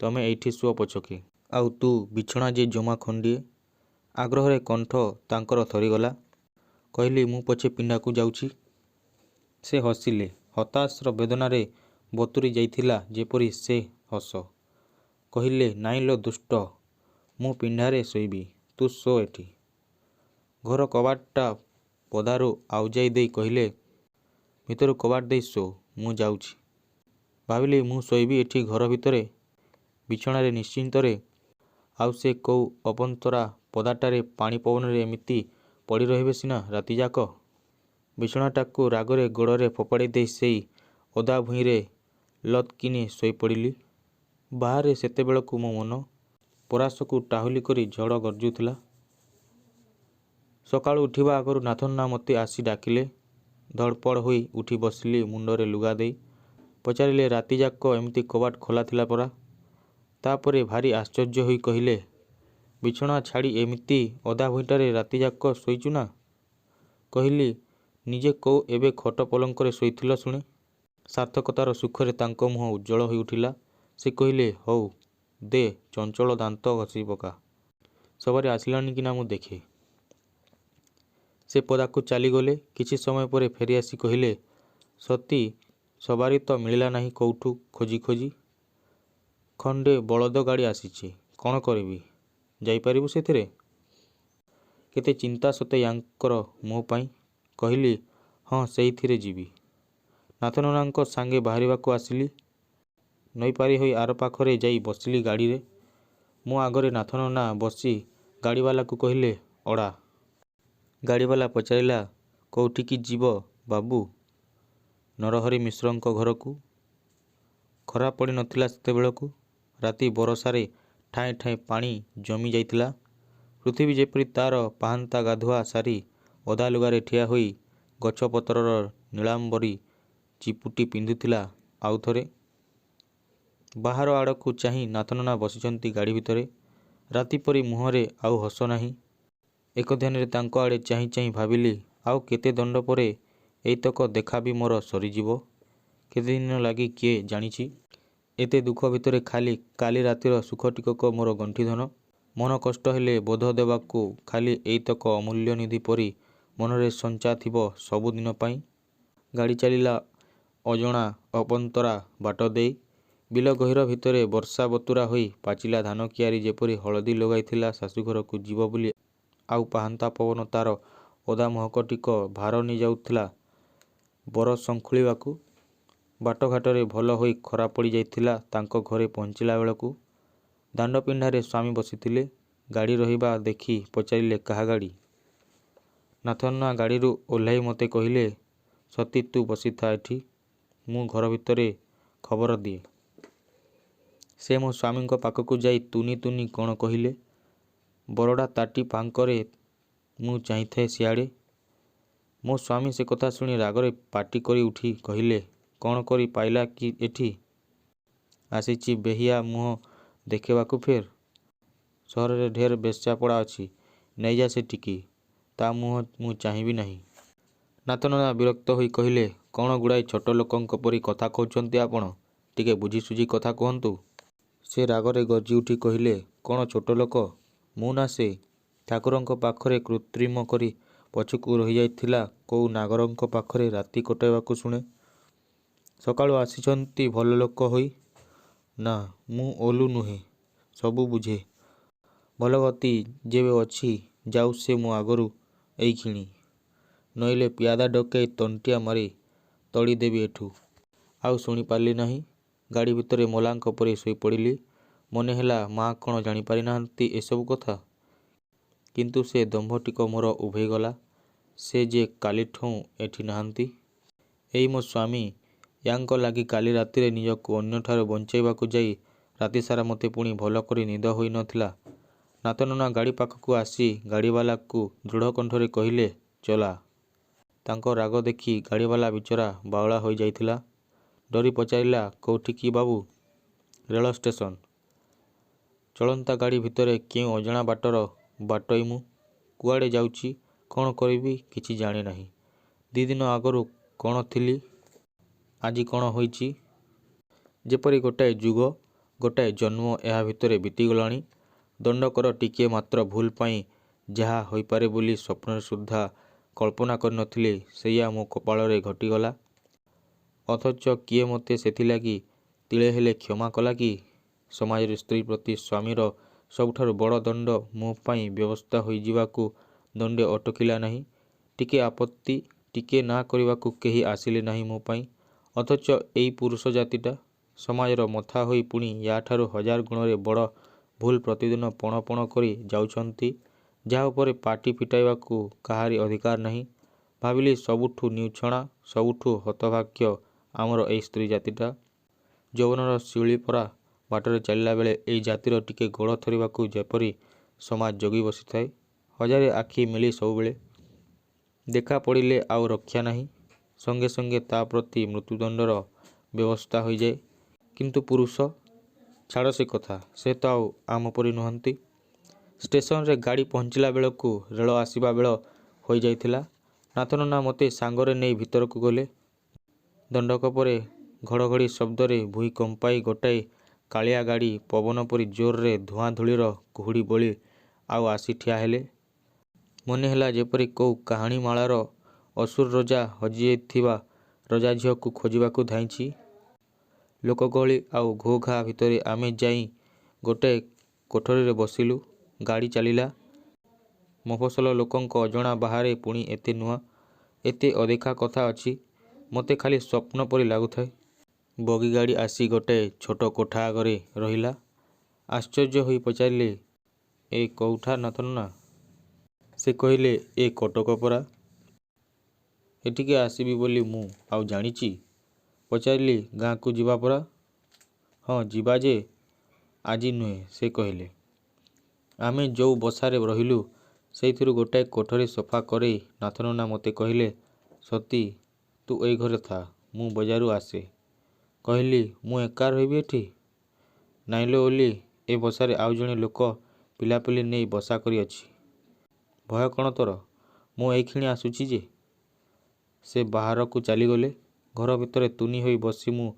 [SPEAKER 1] ତମେ ଏଇଠି ଶୁଅ ପଛକେ। ଆଉ ତୁ ବିଛଣା ଯେ ଜମା ଖଣ୍ଡିଏ। ଆଗ୍ରହରେ କଣ୍ଠ ତାଙ୍କର ଥରିଗଲା। କହିଲି ମୁଁ ପଛେ ପିଣ୍ଡାକୁ ଯାଉଛି। ସେ ହସିଲେ। ହତାଶର ବେଦନାରେ ବତୁରି ଯାଇଥିଲା ଯେପରି ସେ ହସ। କହିଲେ ନାଇଁ ଲୋ ଦୁଷ୍ଟ ମୁଁ ପିଣ୍ଡାରେ ଶୋଇବି ତୁ ଶୋ ଏଠି। ଘର କବାଟଟା ପଦାରୁ ଆଉଜାଇ ଦେଇ କହିଲେ ଭିତରୁ କବାଟ ଦେଇ ଶୋ ମୁଁ ଯାଉଛି। ଭାବିଲି ମୁଁ ଶୋଇବି ଏଠି ଘର ଭିତରେ ବିଛଣାରେ ନିଶ୍ଚିନ୍ତରେ ଆଉ ସେ କୋଉ ଅପନ୍ତରା ପଦାଟାରେ ପାଣି ପବନରେ ଏମିତି ପଡ଼ି ରହିବେ ସିନା ରାତିଯାକ। ବିଛଣାଟାକୁ ରାଗରେ ଗୋଡ଼ରେ ଫୋପାଡ଼ି ଦେଇ ସେଇ ଓଦା ଭୂଇଁରେ ଲଥ୍ କିନି ଶୋଇପଡ଼ିଲି। ବାହାରେ ସେତେବେଳକୁ ମୋ ମନ ପରାସକୁ ଟାହୁଲି କରି ଝଡ଼ ଗର୍ଜୁଥିଲା। ସକାଳୁ ଉଠିବା ଆଗରୁ ନାଥନନା ମୋତେ ଆସି ଡାକିଲେ। ଧଡ଼ପଡ଼ ହୋଇ ଉଠି ବସିଲି ମୁଣ୍ଡରେ ଲୁଗା ଦେଇ। ପଚାରିଲେ ରାତିଯାକ ଏମିତି କବାଟ ଖୋଲା ଥିଲା ପରା? ତାପରେ ଭାରି ଆଶ୍ଚର୍ଯ୍ୟ ହୋଇ କହିଲେ ବିଛଣା ଛାଡ଼ି ଏମିତି ଅଧା ଭୁଇଁଟାରେ ରାତିଯାକ ଶୋଇଛୁ ନା? କହିଲି, ନିଜେ କୋଉ ଏବେ ଖଟ ପଲଙ୍କରେ ଶୋଇଥିଲ ଶୁଣେ। ସାର୍ଥକତାର ସୁଖରେ ତାଙ୍କ ମୁହଁ ଉଜ୍ଜ୍ୱଳ ହୋଇଉଠିଲା। ସେ କହିଲେ, ହଉ ଦେ ଚଞ୍ଚଳ ଦାନ୍ତ ଘଷି ପକା। ସବାରି ଆସିଲାଣି କି ନା ମୁଁ ଦେଖେ। ସେ ପଦାକୁ ଚାଲିଗଲେ। କିଛି ସମୟ ପରେ ଫେରିଆସି କହିଲେ, ସତୀ, ସବାରି ତ ମିଳିଲା ନାହିଁ କୋଉଠୁ ଖୋଜି ଖୋଜି। ଖଣ୍ଡେ ବଳଦ ଗାଡ଼ି ଆସିଛି, କ'ଣ କରିବି? ଯାଇପାରିବୁ ସେଥିରେ? କେତେ ଚିନ୍ତା ସତେ ୟାଙ୍କର ମୋ ପାଇଁ। କହିଲି, ହଁ ସେଇଥିରେ ଯିବି। ନାଥନନାଙ୍କ ସାଙ୍ଗେ ବାହାରିବାକୁ ଆସିଲି। ନଈ ପାରି ହୋଇ ଆର ପାଖରେ ଯାଇ ବସିଲି ଗାଡ଼ିରେ। ମୋ ଆଗରେ ନାଥନନା ବସି ଗାଡ଼ିବାଲାକୁ କହିଲେ, ଅଡ଼ା। ଗାଡ଼ିବାଲା ପଚାରିଲା, କୋଉଠିକି ଯିବ ବାବୁ? ନରହରି ମିଶ୍ରଙ୍କ ଘରକୁ। ଖରା ପଡ଼ି ନଥିଲା ସେତେବେଳକୁ। ରାତି ବରଷାରେ ଠାଏ ଠାଏ ପାଣି ଜମି ଯାଇଥିଲା। ପୃଥିବୀ ଯେପରି ତା'ର ପାହାନ୍ତା ଗାଧୁଆ ସାରି ଓଦା ଲୁଗାରେ ଠିଆ ହୋଇ ଗଛପତ୍ରର ନୀଳାମ୍ବରୀ ଚିପୁଟି ପିନ୍ଧୁଥିଲା। ଆଉଥରେ ବାହାର ଆଡ଼କୁ ଚାହିଁ ନାଥନନା ବସିଛନ୍ତି ଗାଡ଼ି ଭିତରେ। ରାତି ପରି ମୁହଁରେ ଆଉ ହସ ନାହିଁ। ଏକଧ୍ୟାନରେ ତାଙ୍କ ଆଡ଼େ ଚାହିଁ ଚାହିଁ ଭାବିଲି, ଆଉ କେତେ ଦଣ୍ଡ ପରେ ଏଇତକ ଦେଖା ବି ମୋର ସରିଯିବ। କେତେଦିନ ଲାଗି କିଏ ଜାଣିଛି। ଏତେ ଦୁଃଖ ଭିତରେ ଖାଲି କାଲି ରାତିର ସୁଖ ଟିକକ ମୋର ଗଣ୍ଠିଧନ। ମନ କଷ୍ଟ ହେଲେ ବୋଧ ଦେବାକୁ ଖାଲି ଏଇତକ ଅମୂଲ୍ୟ ନିଧି ପରି ମନରେ ସଞ୍ଚା ଥିବ ସବୁଦିନ ପାଇଁ। ଗାଡ଼ି ଚାଲିଲା ଅଜଣା ଅପନ୍ତରା ବାଟ ଦେଇ। ବିଲ ଗହୀର ଭିତରେ ବର୍ଷା ବତୁରା ହୋଇ ପାଚିଲା ଧାନ କିଆରୀ ଯେପରି ହଳଦୀ ଲଗାଇଥିଲା ଶାଶୁଘରକୁ ଯିବ ବୋଲି ଆଉ ପାହାନ୍ତା ପବନ ତା'ର ଓଦା ମହକଟିକ ଭାର ନେଇଯାଉଥିଲା ବର ଶଙ୍ଖୁଳିବାକୁ। ବାଟଘାଟରେ ଭଲ ହୋଇ ଖରା ପଡ଼ି ଯାଇଥିଲା ତାଙ୍କ ଘରେ ପହଞ୍ଚିଲା ବେଳକୁ। ଦାଣ୍ଡ ପିଣ୍ଡାରେ ସ୍ୱାମୀ ବସିଥିଲେ। ଗାଡ଼ି ରହିବା ଦେଖି ପଚାରିଲେ, କାହା ଗାଡ଼ି? ନାଥନନା ଗାଡ଼ିରୁ ଓହ୍ଲାଇ ମୋତେ କହିଲେ, ସତୀ ତୁ ବସିଥା ଏଠି, ମୁଁ ଘର ଭିତରେ ଖବର ଦିଏ। ସେ ମୋ ସ୍ୱାମୀଙ୍କ ପାଖକୁ ଯାଇ ତୁନି ତୁନି କ'ଣ କହିଲେ। ବରଡ଼ା ତାଟି ଫାଙ୍କରେ ମୁଁ ଚାହିଁଥାଏ ସିଆଡ଼େ। ମୋ ସ୍ୱାମୀ ସେ କଥା ଶୁଣି ରାଗରେ ପାଟି କରି ଉଠି କହିଲେ, କ'ଣ କରି ପାଇଲା କି ଏଠି? ଆସିଛି ବେହିଆ ମୁହଁ ଦେଖେଇବାକୁ ଫେର୍। ସହରରେ ଢେର ବେଶ୍ୟାପଡ଼ା ଅଛି, ନେଇଯା ସେଠିକି। ତା ମୁହଁ ମୁଁ ଚାହିଁବି ନାହିଁ। ନାଥନନା ବିରକ୍ତ ହୋଇ କହିଲେ, କ'ଣ ଗୁଡ଼ାଏ ଛୋଟ ଲୋକଙ୍କ ପରି କଥା କହୁଛନ୍ତି ଆପଣ? ଟିକେ ବୁଝିସୁଝି କଥା କୁହନ୍ତୁ। ସେ ରାଗରେ ଗର୍ଜି ଉଠି କହିଲେ, କ'ଣ ଛୋଟ ଲୋକ? ମୁଁ ନା ସେ? ଠାକୁରଙ୍କ ପାଖରେ କୃତ୍ରିମ କରି ପଛକୁ ରହିଯାଇଥିଲା କୋଉ ନାଗରଙ୍କ ପାଖରେ ରାତି କଟାଇବାକୁ ଶୁଣେ। ସକାଳୁ ଆସିଛନ୍ତି ଭଲ ଲୋକ ହୋଇ। ନା, ମୁଁ ଓଲୁ ନୁହେଁ, ସବୁ ବୁଝେ। ଭଲ ଗତି ଯେବେ ଅଛି ଯାଉ ସେ ମୋ ଆଗରୁ ଏଇକ୍ଷଣି। ନଇଲେ ପିଆଦା ଡକେଇ ତଣ୍ଟିଆ ମାରି ତଡ଼ିଦେବି ଏଠୁ। ଆଉ ଶୁଣିପାରିଲି ନାହିଁ। ଗାଡ଼ି ଭିତରେ ମଲାଙ୍କ ପରି ଶୋଇପଡ଼ିଲି। ମନେ ହେଲା ମା କ'ଣ ଜାଣିପାରି ନାହାନ୍ତି ଏସବୁ କଥା। କିନ୍ତୁ ସେ ଦମ୍ଭଟିକ ମୋର ଉଭେଇଗଲା। ସେ ଯେ କାଲିଠୁଁ ଏଠି ନାହାନ୍ତି। ଏଇ ମୋ ସ୍ୱାମୀ, ୟାଙ୍କ ଲାଗି କାଲି ରାତିରେ ନିଜକୁ ଅନ୍ୟଠାରୁ ବଞ୍ଚାଇବାକୁ ଯାଇ ରାତିସାରା ମୋତେ ପୁଣି ଭଲ କରି ନିଦ ହୋଇ ନଥିଲା। ନାଥନନା ଗାଡ଼ି ପାଖକୁ ଆସି ଗାଡ଼ିବାଲାକୁ ଦୃଢ଼ କଣ୍ଠରେ କହିଲେ, ଚଲା। ତାଙ୍କ ରାଗ ଦେଖି ଗାଡ଼ିବାଲା ବିଚରା ବାଉଳା ହୋଇଯାଇଥିଲା। ଡରି ପଚାରିଲା, କୋଉଠିକି ବାବୁ? ରେଳ ଷ୍ଟେସନ। ଚଳନ୍ତା ଗାଡ଼ି ଭିତରେ କେଉଁ ଅଜଣା ବାଟର ବାଟୋଇ ମୁଁ। କୁଆଡ଼େ ଯାଉଛି, କ'ଣ କରିବି କିଛି ଜାଣେ ନାହିଁ। 2 ଦିନ ଆଗରୁ କ'ଣ ଥିଲି, ଆଜି କ'ଣ ହୋଇଛି। ଯେପରି ଗୋଟାଏ ଯୁଗ, ଗୋଟାଏ ଜନ୍ମ ଏହା ଭିତରେ ବିତିଗଲାଣି। ଦଣ୍ଡକର ଟିକିଏ ମାତ୍ର ଭୁଲ ପାଇଁ ଯାହା ହୋଇପାରେ ବୋଲି ସ୍ୱପ୍ନରେ ସୁଦ୍ଧା କଳ୍ପନା କରିନଥିଲି ସେଇଆ ମୋ କପାଳରେ ଘଟିଗଲା। ଅଥଚ କିଏ ମୋତେ ସେଥିଲାଗି ତିଳେ ହେଲେ କ୍ଷମା କଲା କି? ସମାଜରେ ସ୍ତ୍ରୀ ପ୍ରତି ସ୍ୱାମୀର ସବୁଠାରୁ ବଡ଼ ଦଣ୍ଡ ମୋ ପାଇଁ ବ୍ୟବସ୍ଥା ହୋଇଯିବାକୁ ଦଣ୍ଡେ ଅଟକିଲା ନାହିଁ। ଟିକେ ଆପତ୍ତି, ଟିକେ ନା କରିବାକୁ କେହି ଆସିଲେ ନାହିଁ ମୋ ପାଇଁ। ଅଥଚ ଏଇ ପୁରୁଷ ଜାତିଟା ସମାଜର ମଥା ହୋଇ ପୁଣି ୟାଠାରୁ 1000 ଗୁଣରେ ବଡ଼ ଭୁଲ ପ୍ରତିଦିନ ପଣ ପଣ କରି ଯାଉଛନ୍ତି, ଯାହା ଉପରେ ପାଟି ଫିଟାଇବାକୁ କାହାରି ଅଧିକାର ନାହିଁ। ଭାବିଲି ସବୁଠୁ ନିଉଛଣା, ସବୁଠୁ ହତଭାଗ୍ୟ ଆମର ଏଇ ସ୍ତ୍ରୀ ଜାତିଟା। ଯୌବନର ଶିଉଳିପରା ବାଟରେ ଚାଲିଲା ବେଳେ ଏଇ ଜାତିର ଟିକେ ଗୋଡ଼ ଥରିବାକୁ ଯେପରି ସମାଜ ଜଗି ବସିଥାଏ। 1000 ଆଖି ମେଲି ସବୁବେଳେ। ଦେଖା ପଡ଼ିଲେ ଆଉ ରକ୍ଷା ନାହିଁ। ସଙ୍ଗେ ସଙ୍ଗେ ତା ପ୍ରତି ମୃତ୍ୟୁଦଣ୍ଡର ବ୍ୟବସ୍ଥା ହୋଇଯାଏ। କିନ୍ତୁ ପୁରୁଷ? ଛାଡ଼ ସେ କଥା, ସେ ତ ଆଉ ଆମ ପରି ନୁହନ୍ତି। ଷ୍ଟେସନରେ ଗାଡ଼ି ପହଞ୍ଚିଲା ବେଳକୁ ରେଳ ଆସିବା ବେଳ ହୋଇଯାଇଥିଲା। ନାଥନନା ମୋତେ ସାଙ୍ଗରେ ନେଇ ଭିତରକୁ ଗଲେ। ଦଣ୍ଡକ ପରେ ଘଡ଼ଘଡ଼ି ଶବ୍ଦରେ ଭୂଇଁ କମ୍ପାଇ ଗୋଟାଏ କାଳିଆ ଗାଡ଼ି ପବନ ପରି ଜୋରରେ ଧୂଆଁ ଧୂଳିର କୁହୁଡ଼ି ବୋଳି ଆଉ ଆସି ଠିଆ ହେଲେ। ମନେ ହେଲା ଯେପରି କୋଉ କାହାଣୀମାଳାର ଅସୁର ରଜା ହଜିଯାଇଥିବା ରଜା ଝିଅକୁ ଖୋଜିବାକୁ ଧାଇଁଛି। ଲୋକଗହଳି ଆଉ ଘୋ ଘା ଭିତରେ ଆମେ ଯାଇ ଗୋଟାଏ କୋଠରୀରେ ବସିଲୁ। ଗାଡ଼ି ଚାଲିଲା। ମଫସଲ ଲୋକଙ୍କ ଅଜଣା ବାହାରେ ପୁଣି ଏତେ ନୂଆ, ଏତେ ଅଦେଖା କଥା ଅଛି। ମୋତେ ଖାଲି ସ୍ୱପ୍ନ ପରି ଲାଗୁଥାଏ। ବଗି ଗାଡ଼ି ଆସି ଗୋଟାଏ ଛୋଟ କୋଠା ଆଗରେ ରହିଲା। ଆଶ୍ଚର୍ଯ୍ୟ ହୋଇ ପଚାରିଲି, ଏ କୋଉଠା ନାଥନନା? ସେ କହିଲେ, ଏ କଟକ ପରା। ଏଠିକି ଆସିବି ବୋଲି ମୁଁ ଆଉ ଜାଣିଛି? ପଚାରିଲି, ଗାଁକୁ ଯିବା ପରା? ହଁ ଯିବା ଯେ ଆଜି ନୁହେଁ, ସେ କହିଲେ। ଆମେ ଯୋଉ ବସାରେ ରହିଲୁ ସେଇଥିରୁ ଗୋଟାଏ କୋଠରୀ ସଫା କରେଇ ନାଥନନା ମୋତେ କହିଲେ, ସତୀ, ତୁ ଏଇ ଘରେ ଥା, ମୁଁ ବଜାରରୁ ଆସେ। କହିଲି, ମୁଁ ଏକା ରହିବି ଏଠି? ନାଇଁଲୋ ଓଲି, ଏ ବସାରେ ଆଉ ଜଣେ ଲୋକ ପିଲାପିଲି ନେଇ ବସା କରିଅଛି। ଭୟ କ'ଣ ତୋର? ମୁଁ ଏଇକ୍ଷଣି ଆସୁଛି ଯେ। ସେ ବାହାରକୁ ଚାଲିଗଲେ। ଘର ଭିତରେ ତୁନି ହୋଇ ବସି ମୁଁ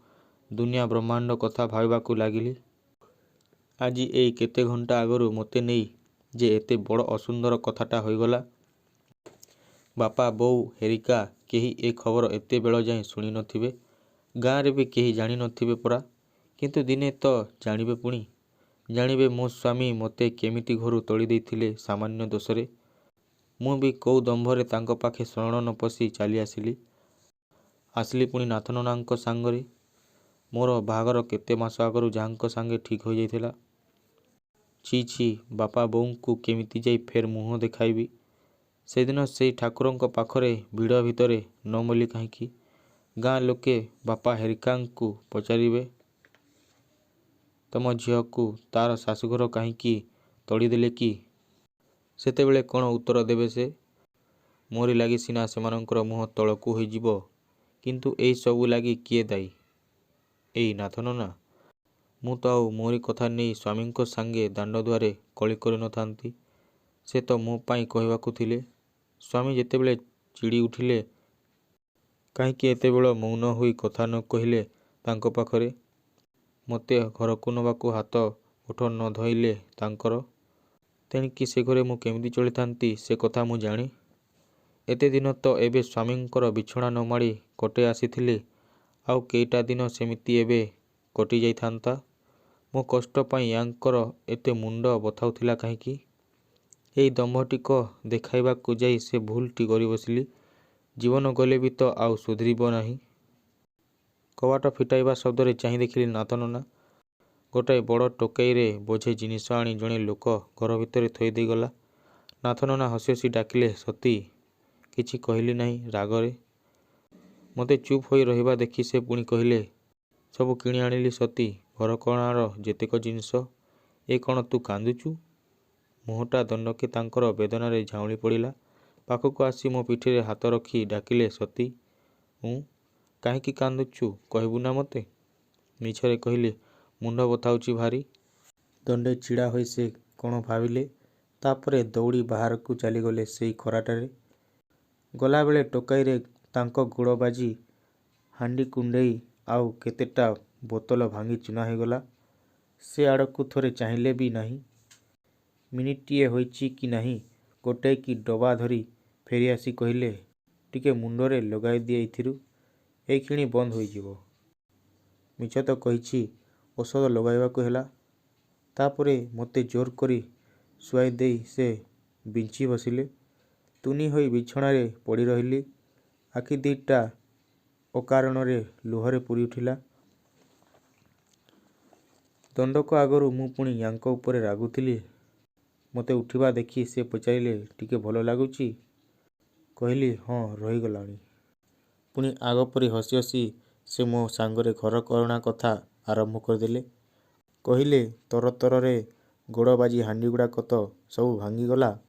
[SPEAKER 1] ଦୁନିଆ ବ୍ରହ୍ମାଣ୍ଡ କଥା ଭାବିବାକୁ ଲାଗିଲି। ଆଜି ଏଇ କେତେ ଘଣ୍ଟା ଆଗରୁ ମୋତେ ନେଇ ଯେ ଏତେ ବଡ଼ ଅସୁନ୍ଦର କଥାଟା ହୋଇଗଲା। ବାପା ବୋଉ ହେରିକା କେହି ଏ ଖବର ଏତେ ବେଳ ଯାଏ ଶୁଣି ନଥିବେ। ଗାଁରେ ବି କେହି ଜାଣି ନଥିବେ ପରା। କିନ୍ତୁ ଦିନେ ତ ଜାଣିବେ ପୁଣି। ଜାଣିବେ ମୋ ସ୍ୱାମୀ ମୋତେ କେମିତି ଘରୁ ତଡ଼ି ଦେଇଥିଲେ ସାମାନ୍ୟ ଦୋଷରେ। ମୁଁ ବି କୋଉ ଦମ୍ଭରେ ତାଙ୍କ ପାଖେ ଶରଣ ନ ପଶି ଚାଲି ଆସିଲି। ଆସିଲି ପୁଣି ନାଥନନାଙ୍କ ସାଙ୍ଗରେ। ମୋର ବାହାଘର କେତେ ମାସ ଆଗରୁ ଯାହାଙ୍କ ସାଙ୍ଗେ ଠିକ୍ ହୋଇଯାଇଥିଲା। ଛି ଛି, ବାପା ବୋଉଙ୍କୁ କେମିତି ଯାଇ ଫେର ମୁହଁ ଦେଖାଇବି? ସେଦିନ ସେଇ ଠାକୁରଙ୍କ ପାଖରେ ଭିଡ଼ ଭିତରେ ନ ମଲି କାହିଁକି? ଗାଁ ଲୋକେ ବାପା ହେରିକାଙ୍କୁ ପଚାରିବେ, ତମ ଝିଅକୁ ତାର ଶାଶୁଘର କାହିଁକି ତଡ଼ିଦେଲେ କି? ସେତେବେଳେ କ'ଣ ଉତ୍ତର ଦେବେ ସେ? ମୋରି ଲାଗି ସିନା ସେମାନଙ୍କର ମୁହଁ ତଳକୁ ହୋଇଯିବ, କିନ୍ତୁ ଏଇ ସବୁ ଲାଗି କିଏ ଦାୟୀ? ଏଇ ନାଥନନା। ମୁଁ ତ ଆଉ ମୋରି କଥା ନେଇ ସ୍ୱାମୀଙ୍କ ସାଙ୍ଗେ ଦାଣ୍ଡ ଦୁଆରେ କଳି କରି ନଥାନ୍ତି। ସେ ତ ମୋ ପାଇଁ କହିବାକୁ ଥିଲେ। ସ୍ୱାମୀ ଯେତେବେଳେ ଚିଡ଼ି ଉଠିଲେ, କାହିଁକି ଏତେବେଳ ମୌନ ହୋଇ କଥା ନ କହିଲେ ତାଙ୍କ ପାଖରେ? ମୋତେ ଘରକୁ ନେବାକୁ ହାତ ଓଠ ନ ଧଇଲେ ତାଙ୍କର। ତେଣିକି ସେ ଘରେ ମୁଁ କେମିତି ଚଳିଥାନ୍ତି ସେ କଥା ମୁଁ ଜାଣେ। ଏତେ ଦିନ ତ ଏବେ ସ୍ୱାମୀଙ୍କର ବିଛଣା ନ ମାଡ଼ି କଟେଇ ଆସିଥିଲି। ଆଉ କେଇଟା ଦିନ ସେମିତି ଏବେ କଟି ଯାଇଥାନ୍ତା। ମୋ କଷ୍ଟ ପାଇଁ ୟାଙ୍କର ଏତେ ମୁଣ୍ଡ ବଥାଉଥିଲା କାହିଁକି? ଏଇ ଦମ୍ଭଟିକ ଦେଖାଇବାକୁ ଯାଇ ସେ ଭୁଲଟି କରି ବସିଲି। ଜୀବନ ଗଲେ ବି ତ ଆଉ ସୁଧରିବ ନାହିଁ। କବାଟ ଫିଟାଇବା ଶବ୍ଦରେ ଚାହିଁ ଦେଖିଲି ନାଥନନା ଗୋଟାଏ ବଡ଼ ଟୋକେଇରେ ବୋଝେ ଜିନିଷ ଆଣି ଜଣେ ଲୋକ ଘର ଭିତରେ ଥୋଇ ଦେଇଗଲା। ନାଥନନା ହସି ହସି ଡାକିଲେ, ସତୀ। କିଛି କହିଲି ନାହିଁ ରାଗରେ। ମୋତେ ଚୁପ୍ ହୋଇ ରହିବା ଦେଖି ସେ ପୁଣି କହିଲେ, ସବୁ କିଣି ଆଣିଲି ସତୀ, ଘରକରଣାର ଯେତେକ ଜିନିଷ। ଏ କ'ଣ ତୁ କାନ୍ଦୁଛୁ? ମୁହଁଟା ଦଣ୍ଡକେ ତାଙ୍କର ବେଦନାରେ ଝାଉଁଳି ପଡ଼ିଲା। ପାଖକୁ ଆସି ମୋ ପିଠିରେ ହାତ ରଖି ଡାକିଲେ, ସତୀ। କାହିଁକି କାନ୍ଦୁଛୁ କହିବୁ ନା ମୋତେ? ମିଛରେ କହିଲି, ମୁଣ୍ଡ ବଥାଉଛି ଭାରି। ଦଣ୍ଡେ ଛିଡ଼ା ହୋଇ ସେ କ'ଣ ଭାବିଲେ। ତାପରେ ଦୌଡ଼ି ବାହାରକୁ ଚାଲିଗଲେ ସେଇ ଖରାଟାରେ। ଗଲାବେଳେ ଟୋକାଇରେ ତାଙ୍କ ଗୋଡ଼ ବାଜି ହାଣ୍ଡି କୁଣ୍ଡେଇ ଆଉ କେତେଟା ବୋତଲ ଭାଙ୍ଗି ଚୂନା ହୋଇଗଲା। ସେ ଆଡ଼କୁ ଥରେ ଚାହିଁଲେ ବି ନାହିଁ। ମିନିଟିଏ ହୋଇଛି କି ନାହିଁ ଗୋଟାଏ କି ଡବା ଧରି ଫେରିଆସି କହିଲେ, ଟିକେ ମୁଣ୍ଡରେ ଲଗାଇଦିଏ ଏଇଥିରୁ, ଏଇକ୍ଷଣି ବନ୍ଦ ହୋଇଯିବ। ମିଛ ତ କହିଛି, ଔଷଧ ଲଗାଇବାକୁ ହେଲା। ତାପରେ ମୋତେ ଜୋର କରି ଶୁଆଇ ଦେଇ ସେ ବିଞ୍ଚି ବସିଲେ। ତୁନି ହୋଇ ବିଛଣାରେ ପଡ଼ି ରହିଲି। ଆଖି ଦିଟା ଅକାରଣରେ ଲୁହରେ ପୂରି ଉଠିଲା। ଦଣ୍ଡକ ଆଗରୁ ମୁଁ ପୁଣି ୟାଙ୍କ ଉପରେ ରାଗୁଥିଲି। ମୋତେ ଉଠିବା ଦେଖି ସେ ପଚାରିଲେ, ଟିକେ ଭଲ ଲାଗୁଛି? କହିଲି, ହଁ, ରହିଗଲାଣି। ପୁଣି ଆଗ ପରି ହସି ହସି ସେ ମୋ ସାଙ୍ଗରେ ଘରକରଣା କଥା ଆରମ୍ଭ କରିଦେଲେ। କହିଲେ, ତରତରରେ ଗୋଡ଼ ବାଜି ହାଣ୍ଡିଗୁଡ଼ାକ ତ ସବୁ ଭାଙ୍ଗିଗଲା।